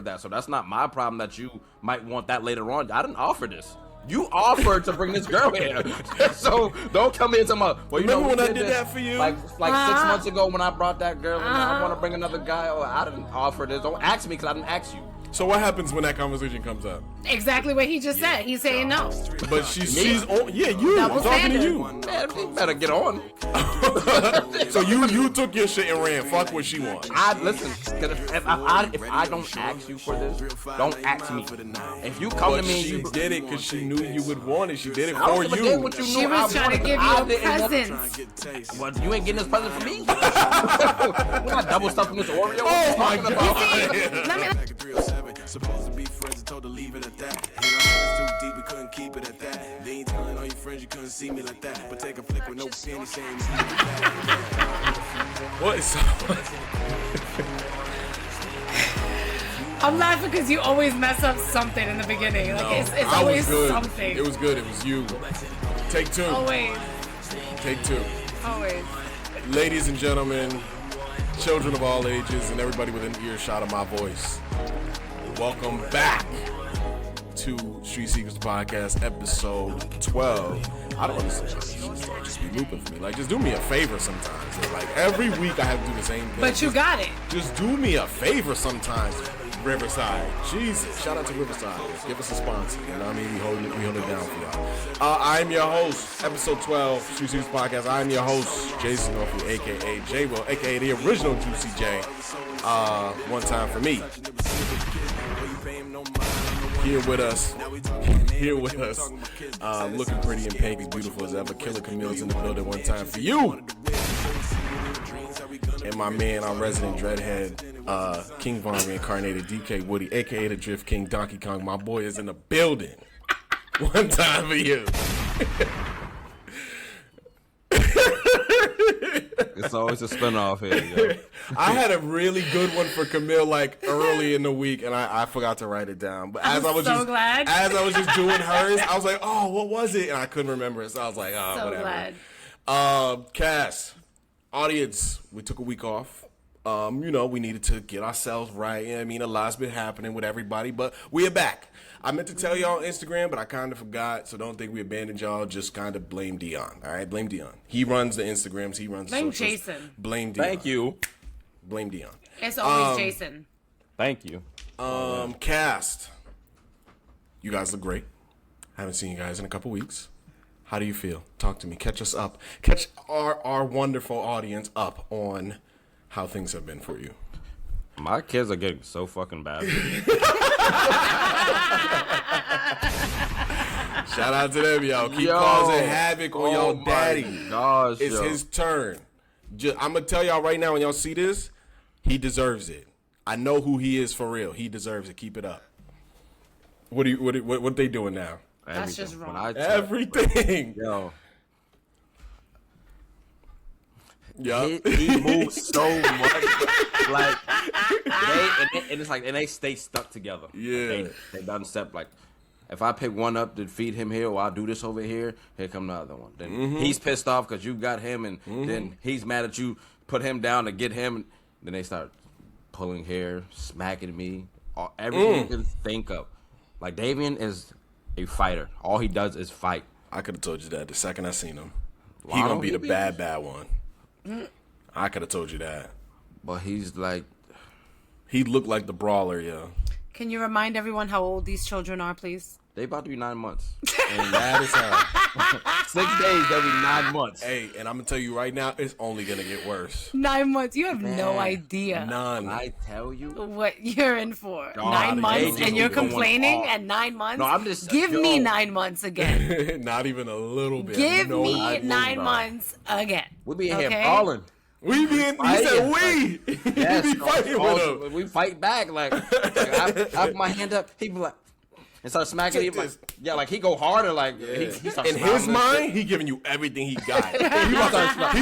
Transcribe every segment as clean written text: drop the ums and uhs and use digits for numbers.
that, so that's not my problem that you might want that later on. I didn't offer this. You offered to bring this girl here, so don't come in talking about. Well, you remember know when I did that for you? Like 6 months ago when I brought that girl, and I want to bring another guy. Oh, I didn't offer this. Don't ask me because I didn't ask you. So what happens when that conversation comes up? Exactly what he just said. He's saying no. But she's on. Yeah, you. I'm talking to you. Man, you better get on. So you took your shit and ran. Fuck what she wants. Listen. If I don't ask you for this, don't ask me. If you come to me, she did it because she knew you would want it. She did it I for don't give a you. damn what you She knew was I trying to wanted, give I you a didn't want- present. Well, you ain't getting this present for me. We're not double stuffing this Oreo. Oh my God. Let me. Supposed to be friends and told to leave it at that. And it's too deep, we couldn't keep it at that. They ain't telling all your friends you couldn't see me like that. But take a flick with no penny saying me like that. What is I'm laughing because you always mess up something in the beginning. Like it's always something. It was good. It was you. Take two. Always. Take two. Always. Ladies and gentlemen, children of all ages, and everybody within earshot of my voice, welcome back to Street Secrets Podcast, episode 12. I don't understand. Just be looping for me. Like, just do me a favor sometimes. Like, every week I have to do the same thing. But you got it. Just do me a favor sometimes, Riverside. Jesus. Shout out to Riverside. Give us a sponsor. You know what I mean? We hold it down for y'all. I'm your host, episode 12, Street Secrets Podcast. I'm your host, Jason Norfolk, a.k.a. J-Will, a.k.a. the original Juicy J. One time for me. Here with us, looking pretty and pink and beautiful as ever. Killer Kamils in the building. One time for you. And my man, our resident dreadhead, King Von reincarnated, DK Woody, aka the Drift King, Donkey Kong. My boy is in the building. One time for you. It's always a spinoff here, yo. I had a really good one for Camille like early in the week, and I forgot to write it down. But as I was just doing hers, I was like, oh, what was it? And I couldn't remember it, so I was like, oh, whatever. Glad. Cast, audience, we took a week off. We needed to get ourselves right. You know what I mean, a lot's been happening with everybody, but we are back. I meant to tell y'all on Instagram, but I kind of forgot, so don't think we abandoned y'all. Just kind of blame Dion, all right? Blame Dion. He runs the Instagrams. He runs the socials. Blame Jason. Blame Dion. Thank you. Blame Dion. It's always Jason. Thank you. Cast. You guys look great. Haven't seen you guys in a couple weeks. How do you feel? Talk to me. Catch us up. Catch our wonderful audience up on how things have been for you. My kids are getting so fucking bad. Shout out to them, y'all. Keep causing havoc on y'all daddy. Gosh, it's his turn. I'm going to tell y'all right now, when y'all see this, he deserves it. I know who he is for real. He deserves it. Keep it up. What they doing now? That's just wrong. Everything. Yo. Yup. He moves so much. Like, they stay stuck together. Yeah. They done step, like, if I pick one up to feed him here, or I do this over here, here come the other one. Then he's pissed off because you got him, and then he's mad at you, put him down to get him. And then they start pulling hair, smacking me, everything you can think of. Like, Davian is a fighter. All he does is fight. I could have told you that the second I seen him. He gonna be the bad one. I could have told you that. But he's like... He looked like the brawler, yo. Can you remind everyone how old these children are, please? They about to be 9 months. And that is how. 6 days, they'll be 9 months. Hey, and I'm going to tell you right now, it's only going to get worse. 9 months. You have no idea. None. I tell you. What you're in for. God, 9 months and you're complaining at 9 months? No, I'm just... Give me 9 months again. Not even a little bit. Give me 9 monons again. We'll be in here brawling. We be in, he said we. Yes, we be fighting with him. We fight back. Like I put my hand up, he be like, and start smacking him. Like, Yeah, like he go harder. Like he starts in his smiling mind, he giving you everything he got. he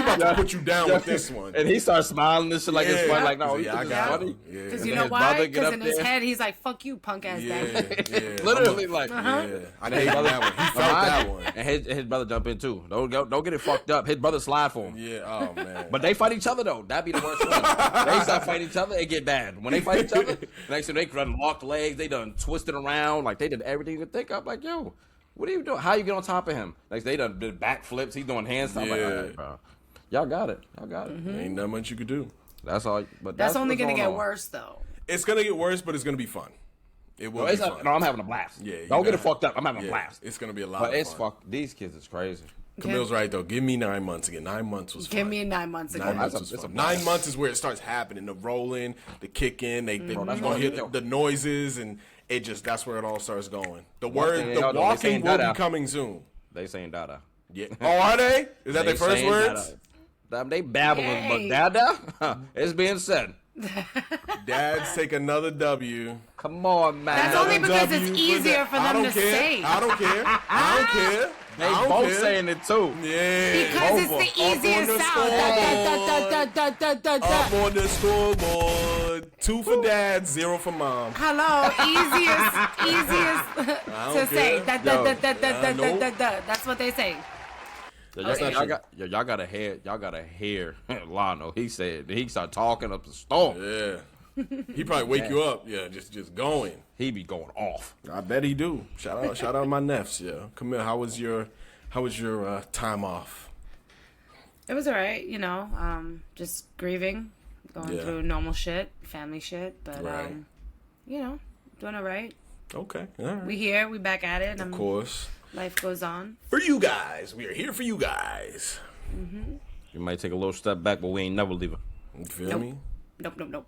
about to put you down with this one. and he starts smiling and shit like it's funny. Like no, yeah, I got it. Because you know why? Because in his head, he's like, "Fuck you, punk ass dad." Literally, like. Yeah, I hate that one. He felt that one. And his brother jump in too. Don't get it fucked up. His brother slide for him. Yeah. Oh man. But they fight each other though. That'd be the worst one. They start fighting each other, it get bad. When they fight each other, next thing they run locked legs. They done twisted around. Like they did everything you could think of. Like yo. What are you doing? How you get on top of him? Like they done did backflips. He's doing handstands. Like, all right, bro. Y'all got it. Mm-hmm. Ain't that much you could do. That's all. But that's only gonna get worse though. It's gonna get worse, but it's gonna be fun. It will be fun. No, I'm having a blast. Yeah. Don't get it fucked up. I'm having a blast. It's gonna be a lot. But of it's fun. These kids is crazy. Camille's right though. Give me 9 months again. 9 months was fun. Give me 9 months again. 9 months was fun. 9 months is where it starts happening. The rolling, the kicking. They gonna hear the noises and. That's where it all starts going. The walking will be coming soon. They saying dada. Yeah. Oh, are they? Is that their first words? They babbling, but dada, it's being said. Dads take another W. Come on, man. That's only because it's easier for them to say. I don't care. They both saying it too. Yeah. Because it's the easiest sound. Up on the scoreboard. 2 for dad, 0 for mom. Hello, easiest to say. That's what they say. Y'all gotta hear Lano. He said he started talking up the storm. Yeah. He probably wake you up. Yeah, just going. He be going off. I bet he do. Shout out my nephews. Yeah. Camille, how was your time off? It was alright, just grieving, going through normal shit, family shit, but doing alright. Okay. All right. We back at it. Of course. Life goes on. For you guys. We are here for you guys. Mm-hmm. You might take a little step back, but we ain't never leaving. You feel me? Nope.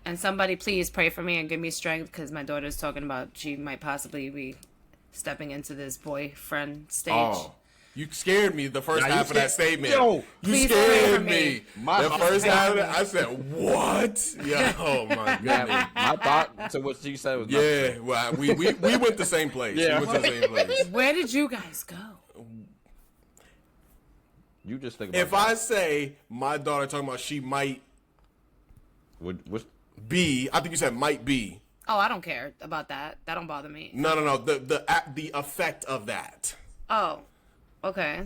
And somebody please pray for me and give me strength because my daughter's talking about she might possibly be stepping into this boyfriend stage. Oh, you scared me the first half of that statement. Yo, you scared me. The first half of that, I said, what? Oh my God. My thought to what she said was nothing. Well, we went the same place. Yeah. We went to the same place. Where did you guys go? You just think about if I say my daughter talking about she might be, I think you said might be. Oh, I don't care about that. That don't bother me. No. The effect of that. Oh, okay.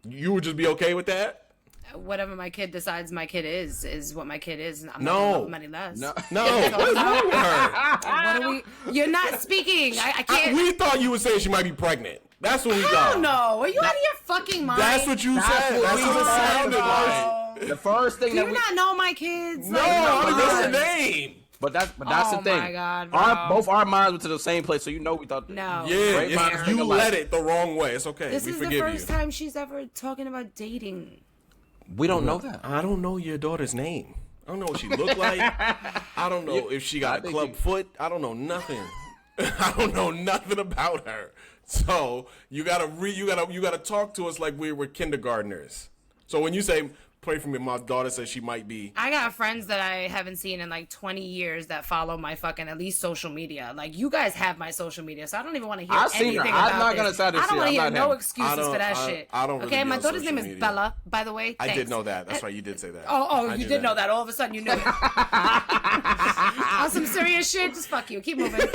You would just be okay with that? Whatever my kid decides my kid is what my kid is. I'm no. not gonna love money less. No. What's wrong with her? What are we? You're not speaking. I can't. We thought you would say she might be pregnant. That's what we thought. Oh no! Are you out of your fucking mind? That's what you said. That's what it sounded like. The first thing Do you not know my kids? No, I don't know her name. But that's the thing. Oh my God, both our minds went to the same place, so we thought. No. Yeah, you led it the wrong way. It's okay. This we is forgive the first you. time she's ever talking about dating. We don't know that. I don't know your daughter's name. I don't know what she looked like. I don't know if she got a club foot. I don't know nothing. I don't know nothing about her. So you gotta talk to us like we were kindergartners. So when you say pray for me, my daughter says she might be. I got friends that I haven't seen in like 20 years that follow my fucking at least social media. Like you guys have my social media, so I don't even want to hear anything about I'm not gonna say this. I don't want to hear no him. excuses for that shit. I don't. Really okay, my daughter's name media. is Bella, by the way. Thanks. I did know that. That's right. You did say that. Oh, you did know that. All of a sudden, you knew it. On some serious shit, just fuck you. Keep moving.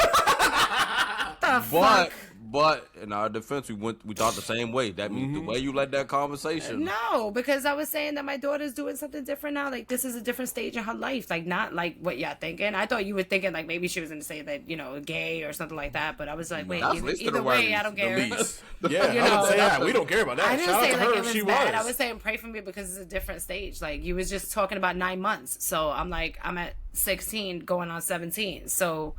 But in our defense, we thought the same way. That means the way you led that conversation. No, because I was saying that my daughter's doing something different now. Like this is a different stage in her life. Like not like what y'all thinking. I thought you were thinking like maybe she was going to say that gay or something like that. But I was like, wait, either way, I don't care. Yeah, I didn't say that. We don't care about that. I didn't Shout say out to like her it was she bad. was. I was saying pray for me because it's a different stage. Like you was just talking about 9 months. So I'm like I'm at 16 going on 17. So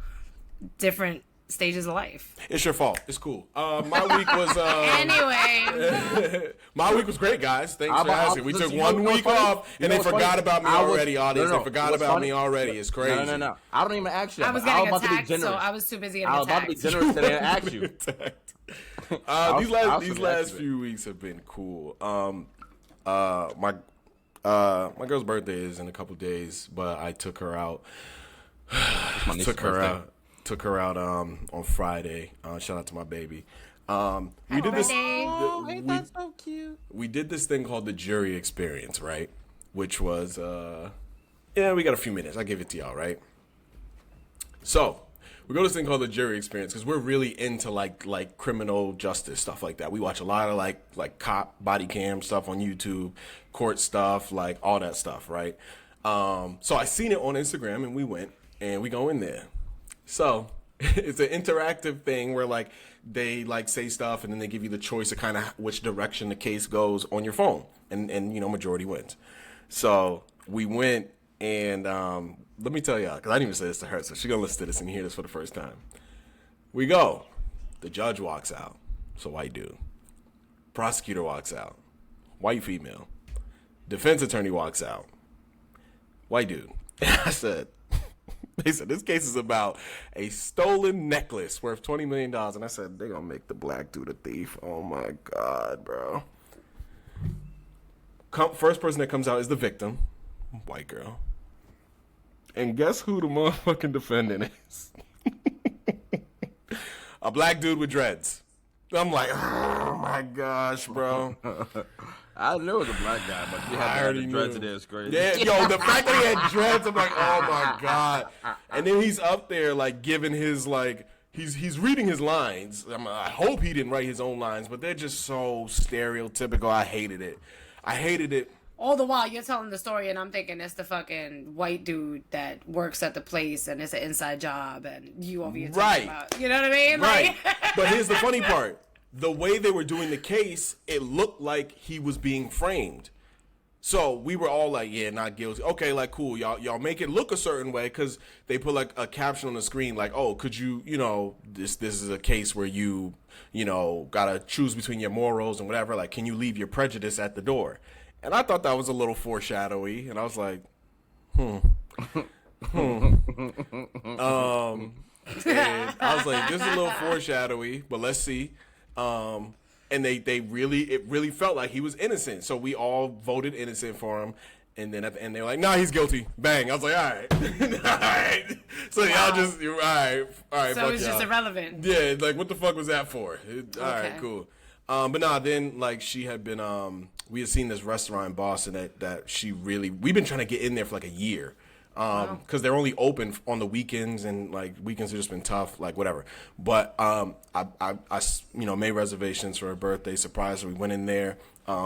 different stages of life. It's your fault. It's cool. My week was anyway. My week was great, guys. Thanks for asking. We took 1 week off, and they forgot about me already. Audience, they forgot about me already. It's crazy. No. I don't even ask you. I was getting attacked, so I was too busy getting attacked. I was about to be generous today and ask you. These last few weeks have been cool. My girl's birthday is in a couple days, but I took her out. Took her out on Friday. Shout out to my baby. We did this. Ain't that so cute? We did this thing called the jury experience, right? Which was, we got a few minutes. I'll give it to y'all, right? So we go to this thing called the jury experience because we're really into like criminal justice stuff like that. We watch a lot of like cop body cam stuff on YouTube, court stuff, like all that stuff, right? So I seen it on Instagram and we went and we go in there. So it's an interactive thing where like they like say stuff and then they give you the choice of kind of which direction the case goes on your phone, and majority wins. So we went and let me tell y'all, because I didn't even say this to her, so she's gonna listen to this and hear this for the first time. We go, the judge walks out, so white dude. Prosecutor walks out, white female. Defense attorney walks out, white dude. And I said, they said, this case is about a stolen necklace worth $20 million. And I said, they're going to make the black dude a thief. Oh, my God, bro. First person that comes out is the victim, white girl. And guess who the motherfucking defendant is? A black dude with dreads. I'm like, oh, my gosh, bro. I knew it was a black guy, but you had the dreads in there. It's crazy. Yeah, yo, the fact that he had dreads, I'm like, oh my God. And then he's up there like giving his like he's reading his lines. I hope he didn't write his own lines, but they're just so stereotypical. I hated it. All the while you're telling the story, and I'm thinking it's the fucking white dude that works at the place, and it's an inside job, and you over here talking about, you know what I mean? Right. But here's the funny part. The way they were doing the case, it looked like he was being framed. So we were all like, yeah, not guilty. Okay, like, cool. Y'all make it look a certain way because they put like a caption on the screen like, oh, could you, this is a case where you got to choose between your morals and whatever. Like, can you leave your prejudice at the door? And I thought that was a little foreshadowy. And I was like, And I was like, this is a little foreshadowy, but let's see. And it really felt like he was innocent. So we all voted innocent for him. And then at the end, they were like, nah, he's guilty. Bang. I was like, all right. All right. So y'all just, all right. So it's just irrelevant. Yeah. Like, what the fuck was that for? All right, cool. But nah, then like she had been, we had seen this restaurant in Boston that we've been trying to get in there for like a year. Because they're only open on the weekends, and like weekends have just been tough, like whatever. But I made reservations for her birthday, surprise her. We went in there.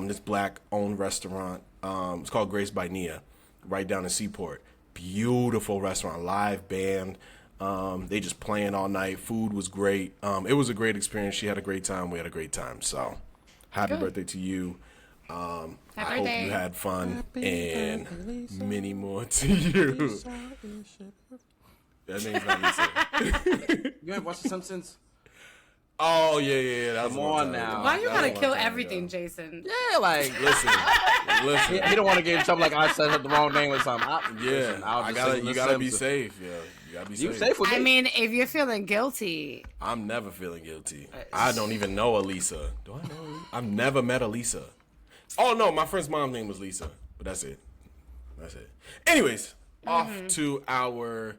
This black-owned restaurant. It's called Grace by Nia, right down in Seaport. Beautiful restaurant, live band. They just playing all night. Food was great. It was a great experience. She had a great time. We had a great time. So, happy birthday to you. I hope you had fun, and many more to you. That name's not Lisa. You ever watched The Simpsons? Oh, yeah. That's Come on now. Why you gotta kill everything, Jason? Yeah, like, listen. He don't want to get in trouble like I said the wrong name or something. You gotta be safe, yeah. You gotta be safe. You safe with me? I mean, if you're feeling guilty. I'm never feeling guilty. I don't even know Elisa. Do I know Elisa? I've never met Elisa. Oh, no, my friend's mom's name was Lisa, but that's it. Anyways, off to our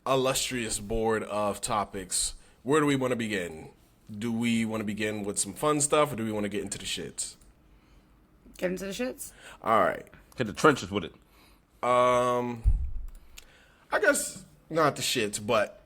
illustrious board of topics. Where do we want to begin? Do we want to begin with some fun stuff, or do we want to get into the shits? Get into the shits? All right. Hit the trenches with it. I guess not the shits, but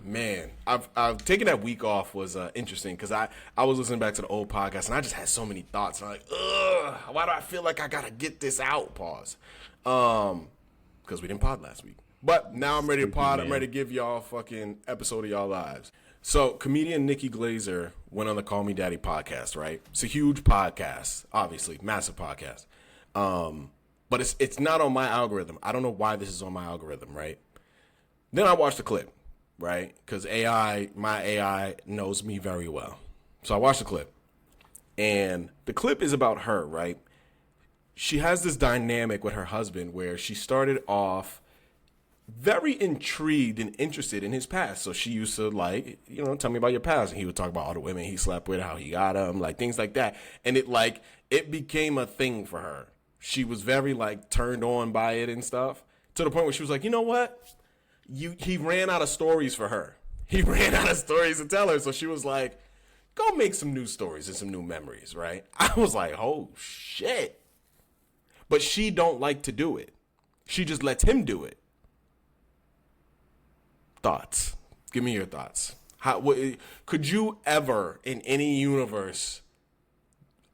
man, I've taken that week off was interesting because I was listening back to the old podcast and I just had so many thoughts. And I'm like, ugh, why do I feel like I gotta get this out? Pause. Because we didn't pod last week. But now I'm ready to pod. I'm ready to give y'all a fucking episode of y'all lives. So comedian Nikki Glaser went on the Call Me Daddy podcast, right? It's a huge podcast, obviously, massive podcast. But it's not on my algorithm. I don't know why this is on my algorithm, right? Then I watched the clip, right? Because my AI knows me very well. So I watched the clip. And the clip is about her, right? She has this dynamic with her husband where she started off very intrigued and interested in his past. So she used to tell me about your past. And he would talk about all the women he slept with, how he got them, like things like that. And it became a thing for her. She was very turned on by it and stuff, to the point where she was like, you know what? he ran out of stories for her. He ran out of stories to tell her, so she was like, go make some new stories and some new memories, right? I was like, oh, shit. But she don't like to do it. She just lets him do it. Thoughts? Give me your thoughts. Could you ever, in any universe,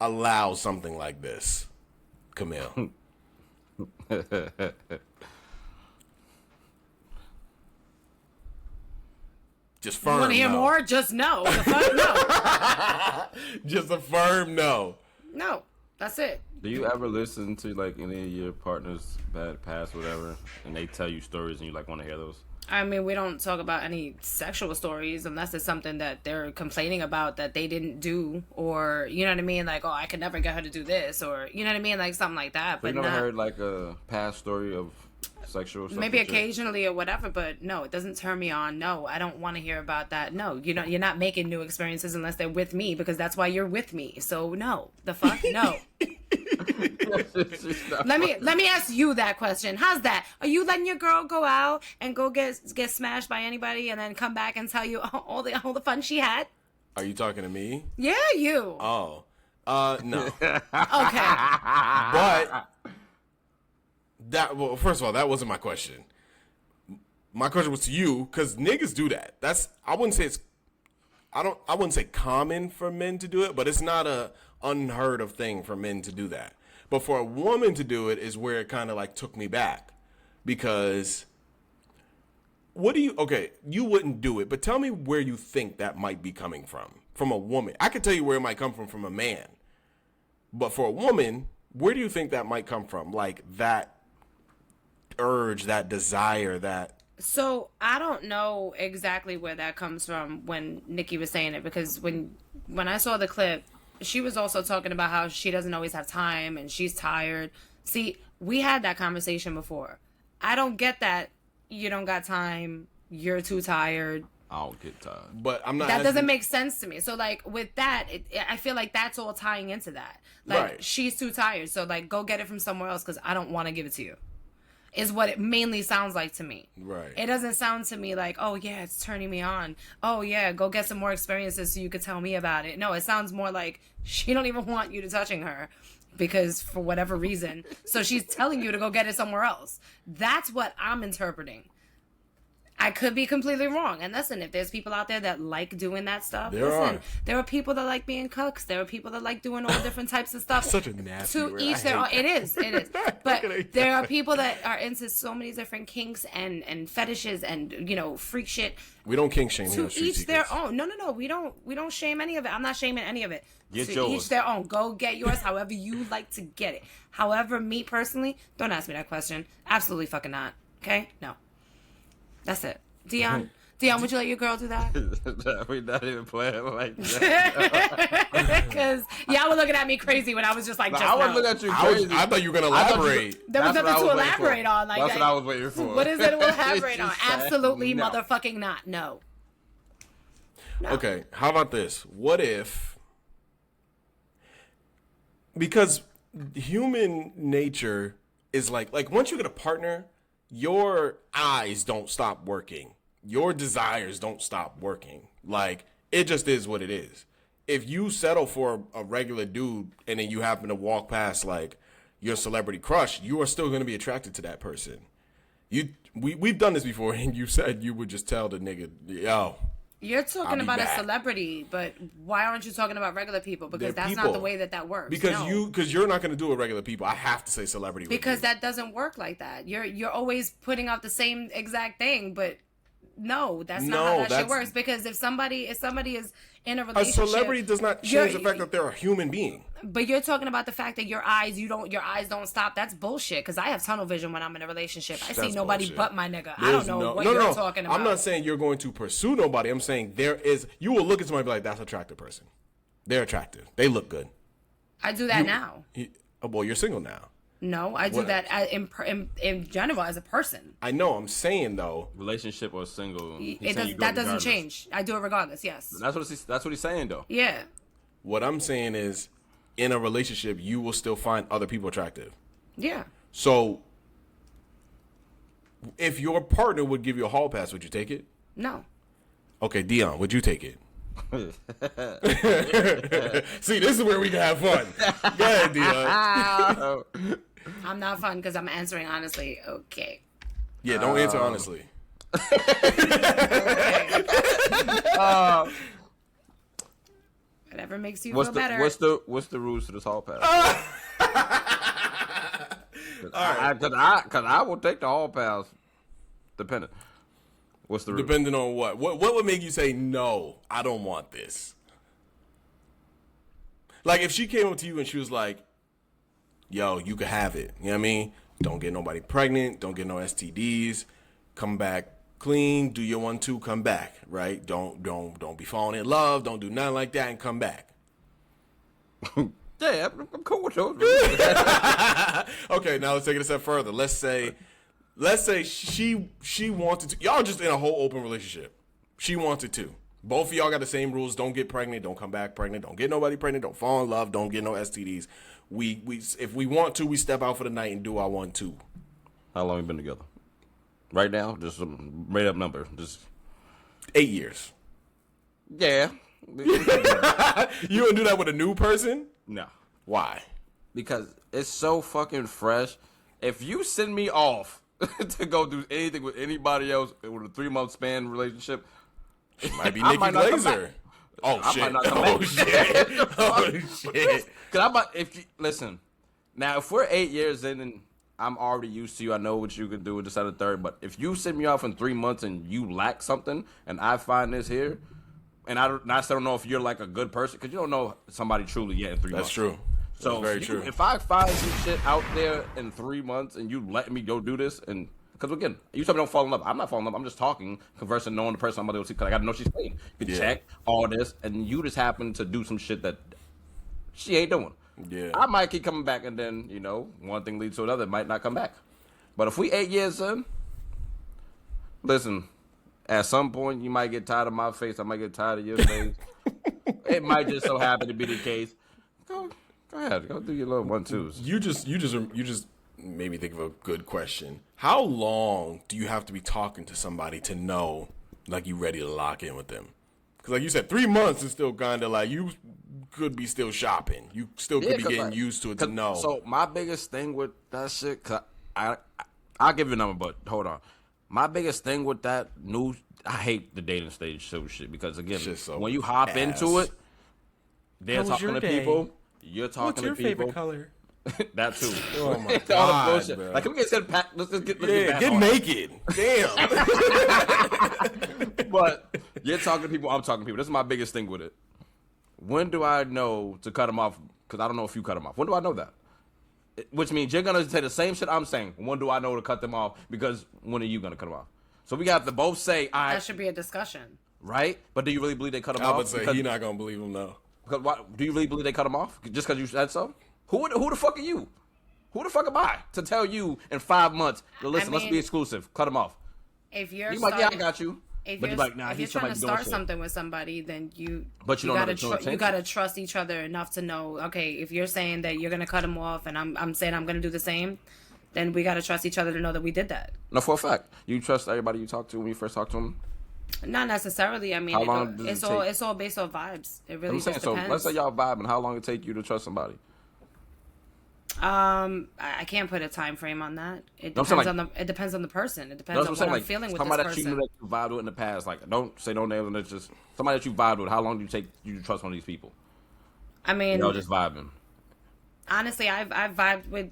allow something like this, Kamil? Just firm. You want to hear more? Just no. The fuck no. Just a firm no. No, that's it. Do you ever listen to like any of your partner's bad past, whatever, and they tell you stories and you like want to hear those? I mean, we don't talk about any sexual stories unless it's something that they're complaining about that they didn't do, or you know what I mean, like, oh, I could never get her to do this, or you know what I mean, like something like that. But you never heard like a past story of sexual stuff? Maybe occasionally or whatever, but no, it doesn't turn me on. No, I don't want to hear about that. No, you're not making new experiences unless they're with me, because that's why you're with me. So no, the fuck, no. Let me ask you that question. How's that? Are you letting your girl go out and go get smashed by anybody and then come back and tell you all the fun she had? Are you talking to me? Yeah, you. Oh, no. Okay. But first of all, that wasn't my question. My question was to you, because niggas do that. I wouldn't say common for men to do it, but it's not a unheard of thing for men to do that. But for a woman to do it is where it kind of like took me back, because you wouldn't do it, but tell me where you think that might be coming from a woman. I could tell you where it might come from a man, but for a woman, where do you think that might come from? Like that urge, that desire, that. So I don't know exactly where that comes from when Nikki was saying it, because when I saw the clip, she was also talking about how she doesn't always have time and she's tired. See, we had that conversation before. I don't get that you don't got time, you're too tired. I don't get tired. But I'm not. That doesn't make sense to me. So like with that, I feel like that's all tying into that. Like right. She's too tired, so like go get it from somewhere else because I don't want to give it to you. Is what it mainly sounds like to me. Right. It doesn't sound to me like, oh yeah, it's turning me on. Oh yeah, go get some more experiences so you could tell me about it. No, it sounds more like she don't even want you to touching her because for whatever reason. So she's telling you to go get it somewhere else. That's what I'm interpreting. I could be completely wrong. And listen, if there's people out there that like doing that stuff, there are people that like being cooks. There are people that like doing all different types of stuff. Such a nasty to word. each their own. It is. But there are people that are into so many different kinks and fetishes and freak shit. We don't kink shame here. To each their own. No. We don't shame any of it. I'm not shaming any of it. Get to yours. Each their own. Go get yours however you like to get it. However, me personally, don't ask me that question. Absolutely fucking not. Okay? No. That's it. Dion, would you let your girl do that? We're not even playing like that. Because y'all were looking at me crazy when I was just like, I wasn't looking at you crazy. I thought you were going to elaborate. There was nothing to elaborate on. Like, that's what I was waiting for. What is it to elaborate on? Absolutely motherfucking not. No. Okay, how about this? What if... Because human nature is like once you get a partner, your eyes don't stop working. Your desires don't stop working. Like, it just is what it is. If you settle for a regular dude and then you happen to walk past, like, your celebrity crush, you are still going to be attracted to that person. We've done this before, and you said you would just tell the nigga, yo, you're talking about a celebrity, but why aren't you talking about regular people? Because that's not the way that works. Because you're not going to do it with regular people. I have to say celebrity. Because that doesn't work like that. You're always putting out the same exact thing, but no, that's not how that shit works. Because if somebody is in a relationship, a celebrity does not change the fact that they're a human being. But you're talking about the fact that your eyes don't stop. That's bullshit. Because I have tunnel vision when I'm in a relationship. I see nobody but my nigga. I don't know what you're talking about. I'm not saying you're going to pursue nobody. I'm saying you will look at somebody and be like, that's an attractive person. They're attractive. They look good. I do that now. Well, you're single now. No, I do that in general as a person. I know. I'm saying though, relationship or single, that doesn't change. I do it regardless. Yes. That's what he's saying though. Yeah. What I'm saying is, in a relationship, you will still find other people attractive. Yeah. So, If your partner would give you a hall pass, would you take it? No. Okay, Dion, would you take it? See, this is where we can have fun. Go ahead, Dion. I'm not fun because I'm answering honestly. Okay. Yeah, don't answer honestly. Whatever makes you feel better. What's the rules to this hall pass? Because I will take the hall pass. Depending. What's the rules? Depending on what? What would make you say no? I don't want this. Like if she came up to you and she was like, "Yo, you could have it." You know what I mean? Don't get nobody pregnant. Don't get no STDs. Come back clean. Do your 1-2. Come back. Right? Don't be falling in love. Don't do nothing like that and come back. Yeah, I'm cool with those. Okay, now let's take it a step further. Let's say she wanted to. Y'all just in a whole open relationship. She wanted to. Both of y'all got the same rules. Don't get pregnant. Don't come back pregnant. Don't get nobody pregnant. Don't fall in love. Don't get no STDs. We if we want to, we step out for the night and do our 1-2. How long you been together? Right now, just a made up number. Just 8 years. Yeah. You wouldn't do that with a new person? No. Why? Because it's so fucking fresh. If you send me off to go do anything with anybody else with a 3-month span relationship, it might be Nikki Glaser. Oh shit! Oh shit! Oh shit! Because listen, now if we're 8 years in and I'm already used to you, I know what you can do and this, that, and the third. But if you send me off in 3 months and you lack something, and I find this here, and I still don't know if you're like a good person, because you don't know somebody truly yet in 3 months. That's true. So that's very true. If I find some shit out there in 3 months and you let me go do this, and because again, you told me don't fall in love. I'm not falling in love. I'm just talking, conversing, knowing the person I'm about to see, because I got to know she's paying. You can check all this, and you just happen to do some shit that she ain't doing. Yeah. I might keep coming back, and then, one thing leads to another. It might not come back. But if we 8 years in, listen, at some point, you might get tired of my face. I might get tired of your face. It might just so happen to be the case. Go ahead. Go do your little 1-2s. You just made me think of a good question. How long do you have to be talking to somebody to know, like, you ready to lock in with them? Because, like you said, 3 months is still kind of like you could be still shopping. You still could be getting used to it to know. So my biggest thing with that shit, cause I'll give you a number, but hold on. My biggest thing with that I hate the dating stage so shit, because again, when you hop into it, they're talking to people. You're talking to people. What's your favorite color? That too. Oh my god, bro. Like, can we let's get get naked. Damn. But you're talking to people. I'm talking to people. This is my biggest thing with it. When do I know to cut them off? Because I don't know if you cut them off. When do I know that? Which means you're gonna say the same shit I'm saying. When do I know to cut them off? Because when are you gonna cut them off? So we have to both say, that should be a discussion, right? But do you really believe they cut them off? I would say he's not gonna believe him though. Because do you really believe they cut them off just because you said so? Who the fuck are you? Who the fuck am I to tell you in 5 months? Listen, let's be exclusive. Cut them off. If you're like, yeah, I got you. If but you're, like, nah, if you're trying to start something with somebody, then you gotta trust each other enough to know. Okay, if you're saying that you're gonna cut them off, and I'm saying I'm gonna do the same, then we gotta trust each other to know that we did that. No, for a fact, you trust everybody you talk to when you first talk to them. Not necessarily. I mean, it's all based on vibes. It really just depends. So let's say y'all vibe, and how long it take you to trust somebody? I can't put a time frame on that. It depends it depends on the person. It depends on what I'm feeling with this person. Somebody that you knew that you vibed with in the past, like, don't say no names, and it's just somebody that you vibed with. How long do you take you to trust one of these people? I mean, y'all just vibing. Honestly, I've vibed with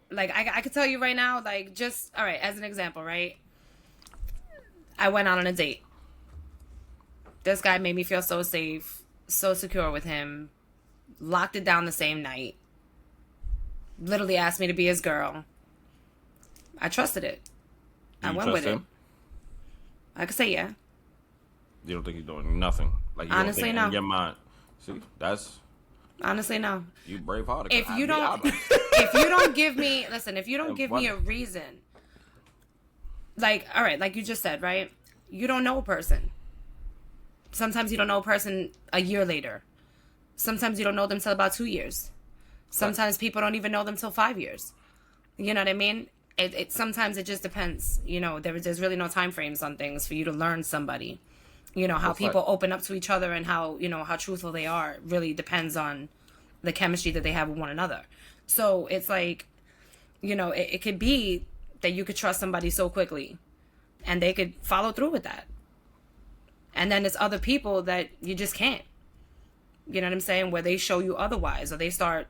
like I could tell you right now, like, just all right, as an example, right? I went out on a date. This guy made me feel so safe, so secure with him. Locked it down the same night. Literally asked me to be his girl. I trusted it. I went with it. I could say yeah. You don't think he's doing nothing? Like, you honestly, don't think no. In your mind, see, that's honestly no. You brave hearted. If you don't give me, listen, if you don't give me a reason, like, all right, like you just said, right? You don't know a person. Sometimes you don't know a person a year later. Sometimes you don't know them till about 2 years. Sometimes people don't even know them till 5 years. You know what I mean? it sometimes it just depends. You know, there's really no time frames on things for you to learn somebody. You know, how people open up to each other and how, you know, how truthful they are really depends on the chemistry that they have with one another. So it's like, you know, it could be that you could trust somebody so quickly and they could follow through with that. And then there's other people that you just can't. You know what I'm saying? Where they show you otherwise, or they start,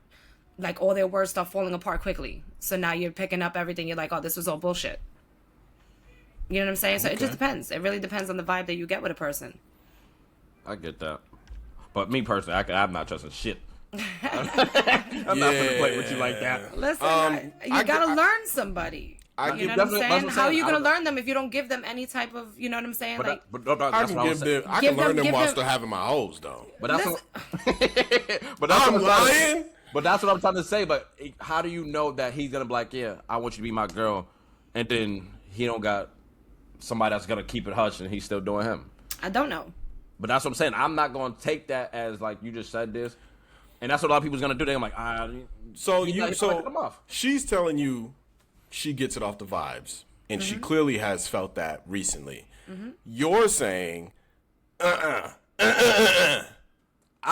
like, all their words start falling apart quickly. So now you're picking up everything. You're like, oh, this was all bullshit. You know what I'm saying? So it just depends. It really depends on the vibe that you get with a person. I get that. But me personally, I'm not trusting shit. I'm not gonna play with you like that. Listen, you gotta learn somebody. You know what I'm saying? How are you gonna learn them if you don't give them any type of, you know what I'm saying? I can learn them while still having my hoes though. But that's I'm lying. But that's what I'm trying to say. But how do you know that he's gonna be like, yeah, I want you to be my girl, and then he don't got somebody that's gonna keep it hush and he's still doing him? I don't know. But that's what I'm saying. I'm not gonna take that as like you just said this, and that's what a lot of people's gonna do. They're like, so she's telling you she gets it off the vibes, and she clearly has felt that recently. You're saying,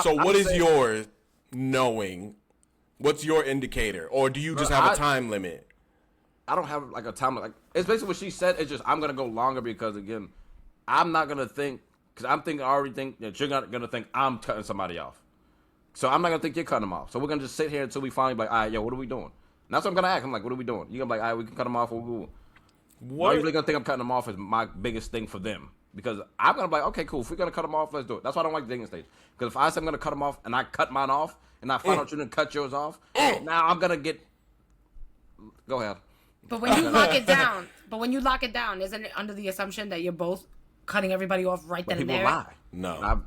So what is your knowing? What's your indicator, or do you just have a time limit? I don't have like a time. Like it's basically what she said. It's just I'm gonna go longer because again, I'm not gonna think because I already think that you're gonna think I'm cutting somebody off. So I'm not gonna think you're cutting them off. So we're gonna just sit here until we finally be like, all right, yo, what are we doing? And that's what I'm gonna ask. I'm like, what are we doing? You're gonna be like, all right, we can cut them off. What? Are you really gonna think I'm cutting them off is my biggest thing for them? Because I'm gonna be like, okay, cool. If we're gonna cut them off, let's do it. That's why I don't like the dating stage. Because if I say I'm gonna cut them off and I cut mine off and I find out you didn't cut yours off, now I'm gonna get. Go ahead. But when you lock it down, isn't it under the assumption that you're both cutting everybody off right then and there? People lie. No.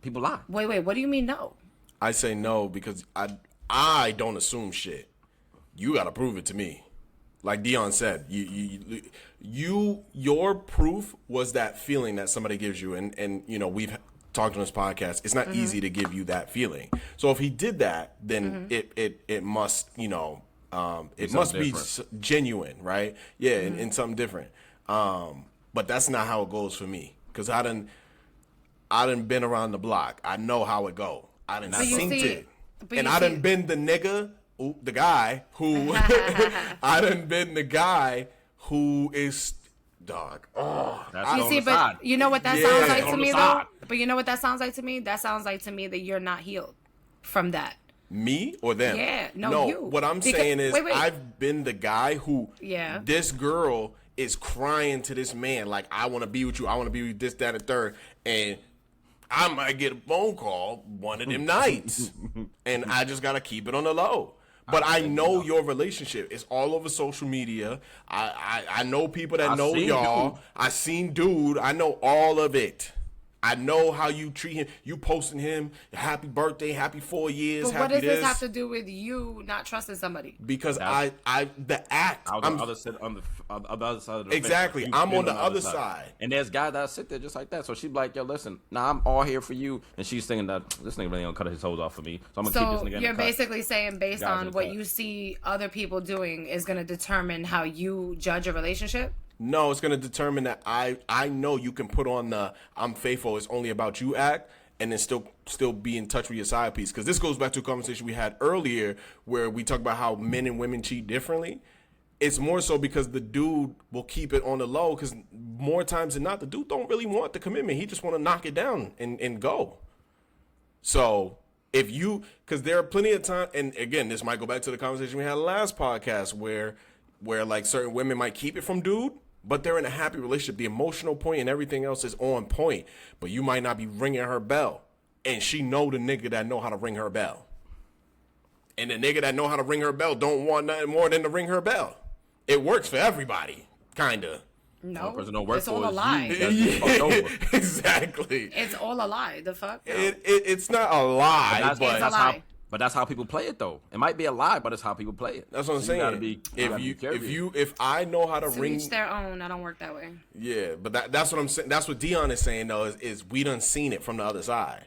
People lie. Wait. What do you mean no? I say no because I don't assume shit. You gotta prove it to me. Like Dion said, your proof was that feeling that somebody gives you, and you know we've talked on this podcast. It's not easy to give you that feeling. So if he did that, then it must it must be genuine, right? Yeah, and something different. But that's not how it goes for me because I done been around the block. I know how it go. I done seen it, and I done been the nigga. The guy who I done been the guy who is dog. Oh, that's you see, but side. You know what that sounds like to me though. But you know what that sounds like to me? That sounds like to me that you're not healed from that. Me or them? Yeah, no, you. What I'm saying is wait. I've been the guy who this girl is crying to this man like I want to be with you. I want to be with this, that, and third, and I might get a phone call one of them nights, and I just gotta keep it on the low. But I know your relationship. It's all over social media. I know people that know y'all. I seen dude. I know all of it. I know how you treat him. You posting him, happy birthday, happy 4 years, but happy what does this. this have to do with you not trusting somebody? Because the act. I'm on the other side of the exactly. fence. I'm on the other side. And there's guys that sit there just like that. So she'd be like, yo, listen, I'm all here for you. And she's thinking that this nigga really gonna cut his toes off for me. So I'm gonna keep this nigga in the you're basically saying based on what you see other people doing is gonna determine how you judge a relationship? No, it's going to determine that I know you can put on the I'm faithful, it's only about you act, and then still be in touch with your side piece. Because this goes back to a conversation we had earlier where we talked about how men and women cheat differently. It's more so because the dude will keep it on the low because more times than not, the dude don't really want the commitment. He just want to knock it down and go. So if you, because there are plenty of time, and again, this might go back to the conversation we had last podcast where like certain women might keep it from dude, but they're in a happy relationship. The emotional point and everything else is on point, but you might not be ringing her bell, and she know the nigga that know how to ring her bell, and the nigga that know how to ring her bell don't want nothing more than to ring her bell. It works for everybody, kinda. No, it's all a lie. Exactly. It's all a lie. The fuck? No. It's not a lie, it's a lie. But that's how people play it, though. It might be a lie, but it's how people play it. That's what I'm saying. If I know how to ring, each their own. I don't work that way. Yeah, but that's what I'm saying. That's what Dion is saying though. Is we done seen it from the other side.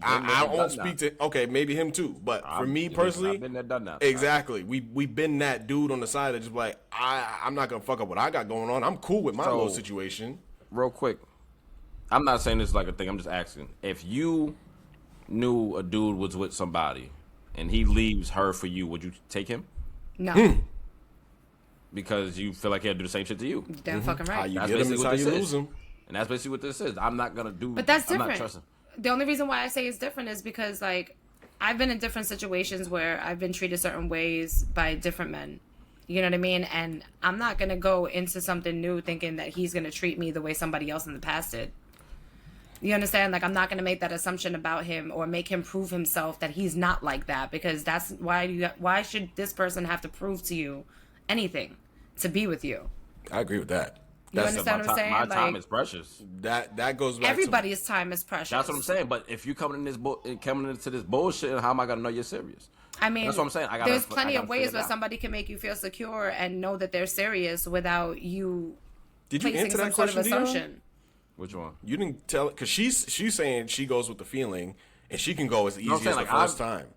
I won't speak to. Okay, maybe him too, but for me personally, I've been there, done that. Exactly. We've been that dude on the side that just like I'm not gonna fuck up what I got going on. I'm cool with my little situation. Real quick, I'm not saying this is like a thing. I'm just asking if you knew a dude was with somebody and he leaves her for you, would you take him? No. Because you feel like he'll do the same shit to you. Damn fucking right. How you get him is how you lose him. And that's basically what this is. I'm not gonna do. But that's different. I'm not trusting. The only reason why I say it's different is because like I've been in different situations where I've been treated certain ways by different men. You know what I mean? And I'm not gonna go into something new thinking that he's gonna treat me the way somebody else in the past did. You understand? Like, I'm not going to make that assumption about him or make him prove himself that he's not like that, because that's why should this person have to prove to you anything to be with you? I agree with that. You understand what I'm saying? My time is precious. That goes back everybody's time is precious. That's what I'm saying. But if you coming into this bullshit, how am I going to know you're serious? I mean, that's what I'm saying. There's plenty of ways where somebody can make you feel secure and know that they're serious without you placing some sort of assumption. Which one? You didn't tell it because she's saying she goes with the feeling and she can go as easy as the first time.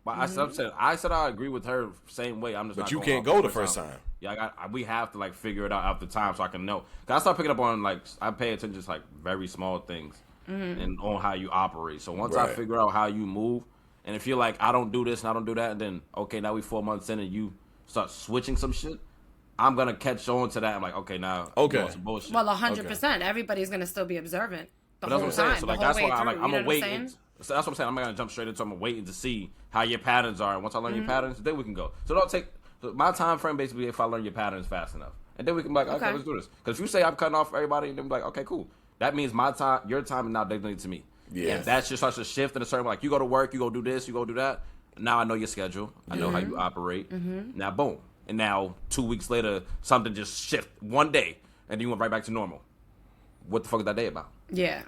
But I said I agree with her same way. I'm just. But you can't go the first time. Yeah, we have to like figure it out after time so I can know. Cause I start picking up on like I pay attention to just like very small things and on how you operate. So once I figure out how you move, and if you're like I don't do this and I don't do that, and then okay now we 4 months in and you start switching some shit. I'm going to catch on to that. I'm like, okay, now some bullshit. Well, 100%. Everybody's going to still be observant the whole time. That's what I'm saying. So, like, that's why I'm going to wait. So that's what I'm saying. I'm not going to jump straight into it. I'm waiting to see how your patterns are. And once I learn your patterns, then we can go. So don't take my time frame basically if I learn your patterns fast enough. And then we can be like, okay, let's do this. Because if you say I'm cutting off everybody, then be like, okay, cool. That means my time, your time is now designated to me. Yeah. If that's just such a shift in a certain, like, you go to work, you go do this, you go do that. Now I know your schedule. I know how you operate. Now, boom. And now 2 weeks later, something just shift one day, and you went right back to normal. What the fuck is that day about? Yeah.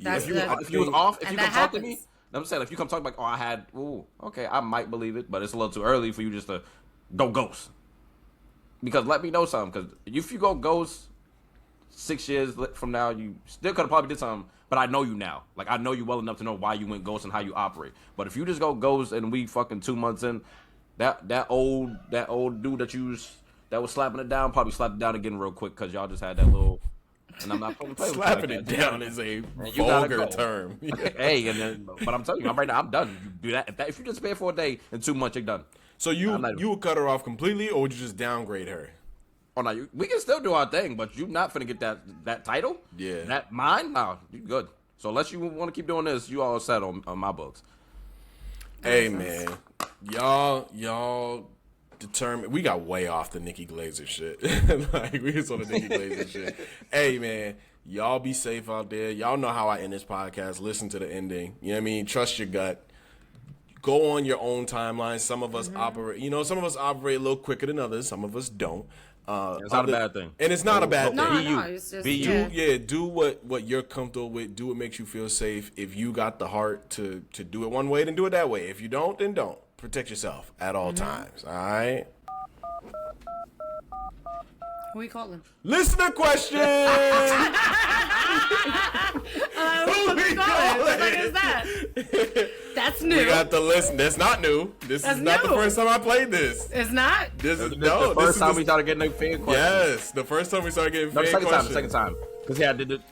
If you was off, if you come talk to me, I'm saying if you come talk like, okay, I might believe it, but it's a little too early for you just to go ghost. Because let me know something. Because if you go ghost 6 years from now, you still could have probably did something. But I know you now. Like I know you well enough to know why you went ghost and how you operate. But if you just go ghost and we fucking 2 months in. That old dude that was slapping it down probably slapped it down again real quick because y'all just had that little. And I'm not slapping it down is a vulgar term. Hey, but I'm telling you, right now I'm done. You do that if you just pay for a day in 2 months, you're done. So you would cut her off completely, or would you just downgrade her? Oh no, we can still do our thing, but you're not finna get that title. Yeah, that mine. No, you good. So unless you want to keep doing this, you all set on my books. Hey man, y'all determined. We got way off the Nikki Glaser shit. Like we was on the Nikki Glaser shit. Hey man, y'all be safe out there. Y'all know how I end this podcast. Listen to the ending. You know what I mean? Trust your gut. Go on your own timeline. Some of us operate. Some of us operate a little quicker than others. Some of us don't. It's not a bad thing. And it's not a bad thing. No, it's just, be you. Yeah, do what you're comfortable with. Do what makes you feel safe. If you got the heart to do it one way, then do it that way. If you don't, then don't. Protect yourself at all times. All right? Who are you calling? Listener question! Who we calling? What the fuck is that? That's new. We got the list. That's not new. This is not the first time I played this. It's not? This is the first time we started getting a fan question. Yes, the first time we started getting fan questions. The second time. Because I did the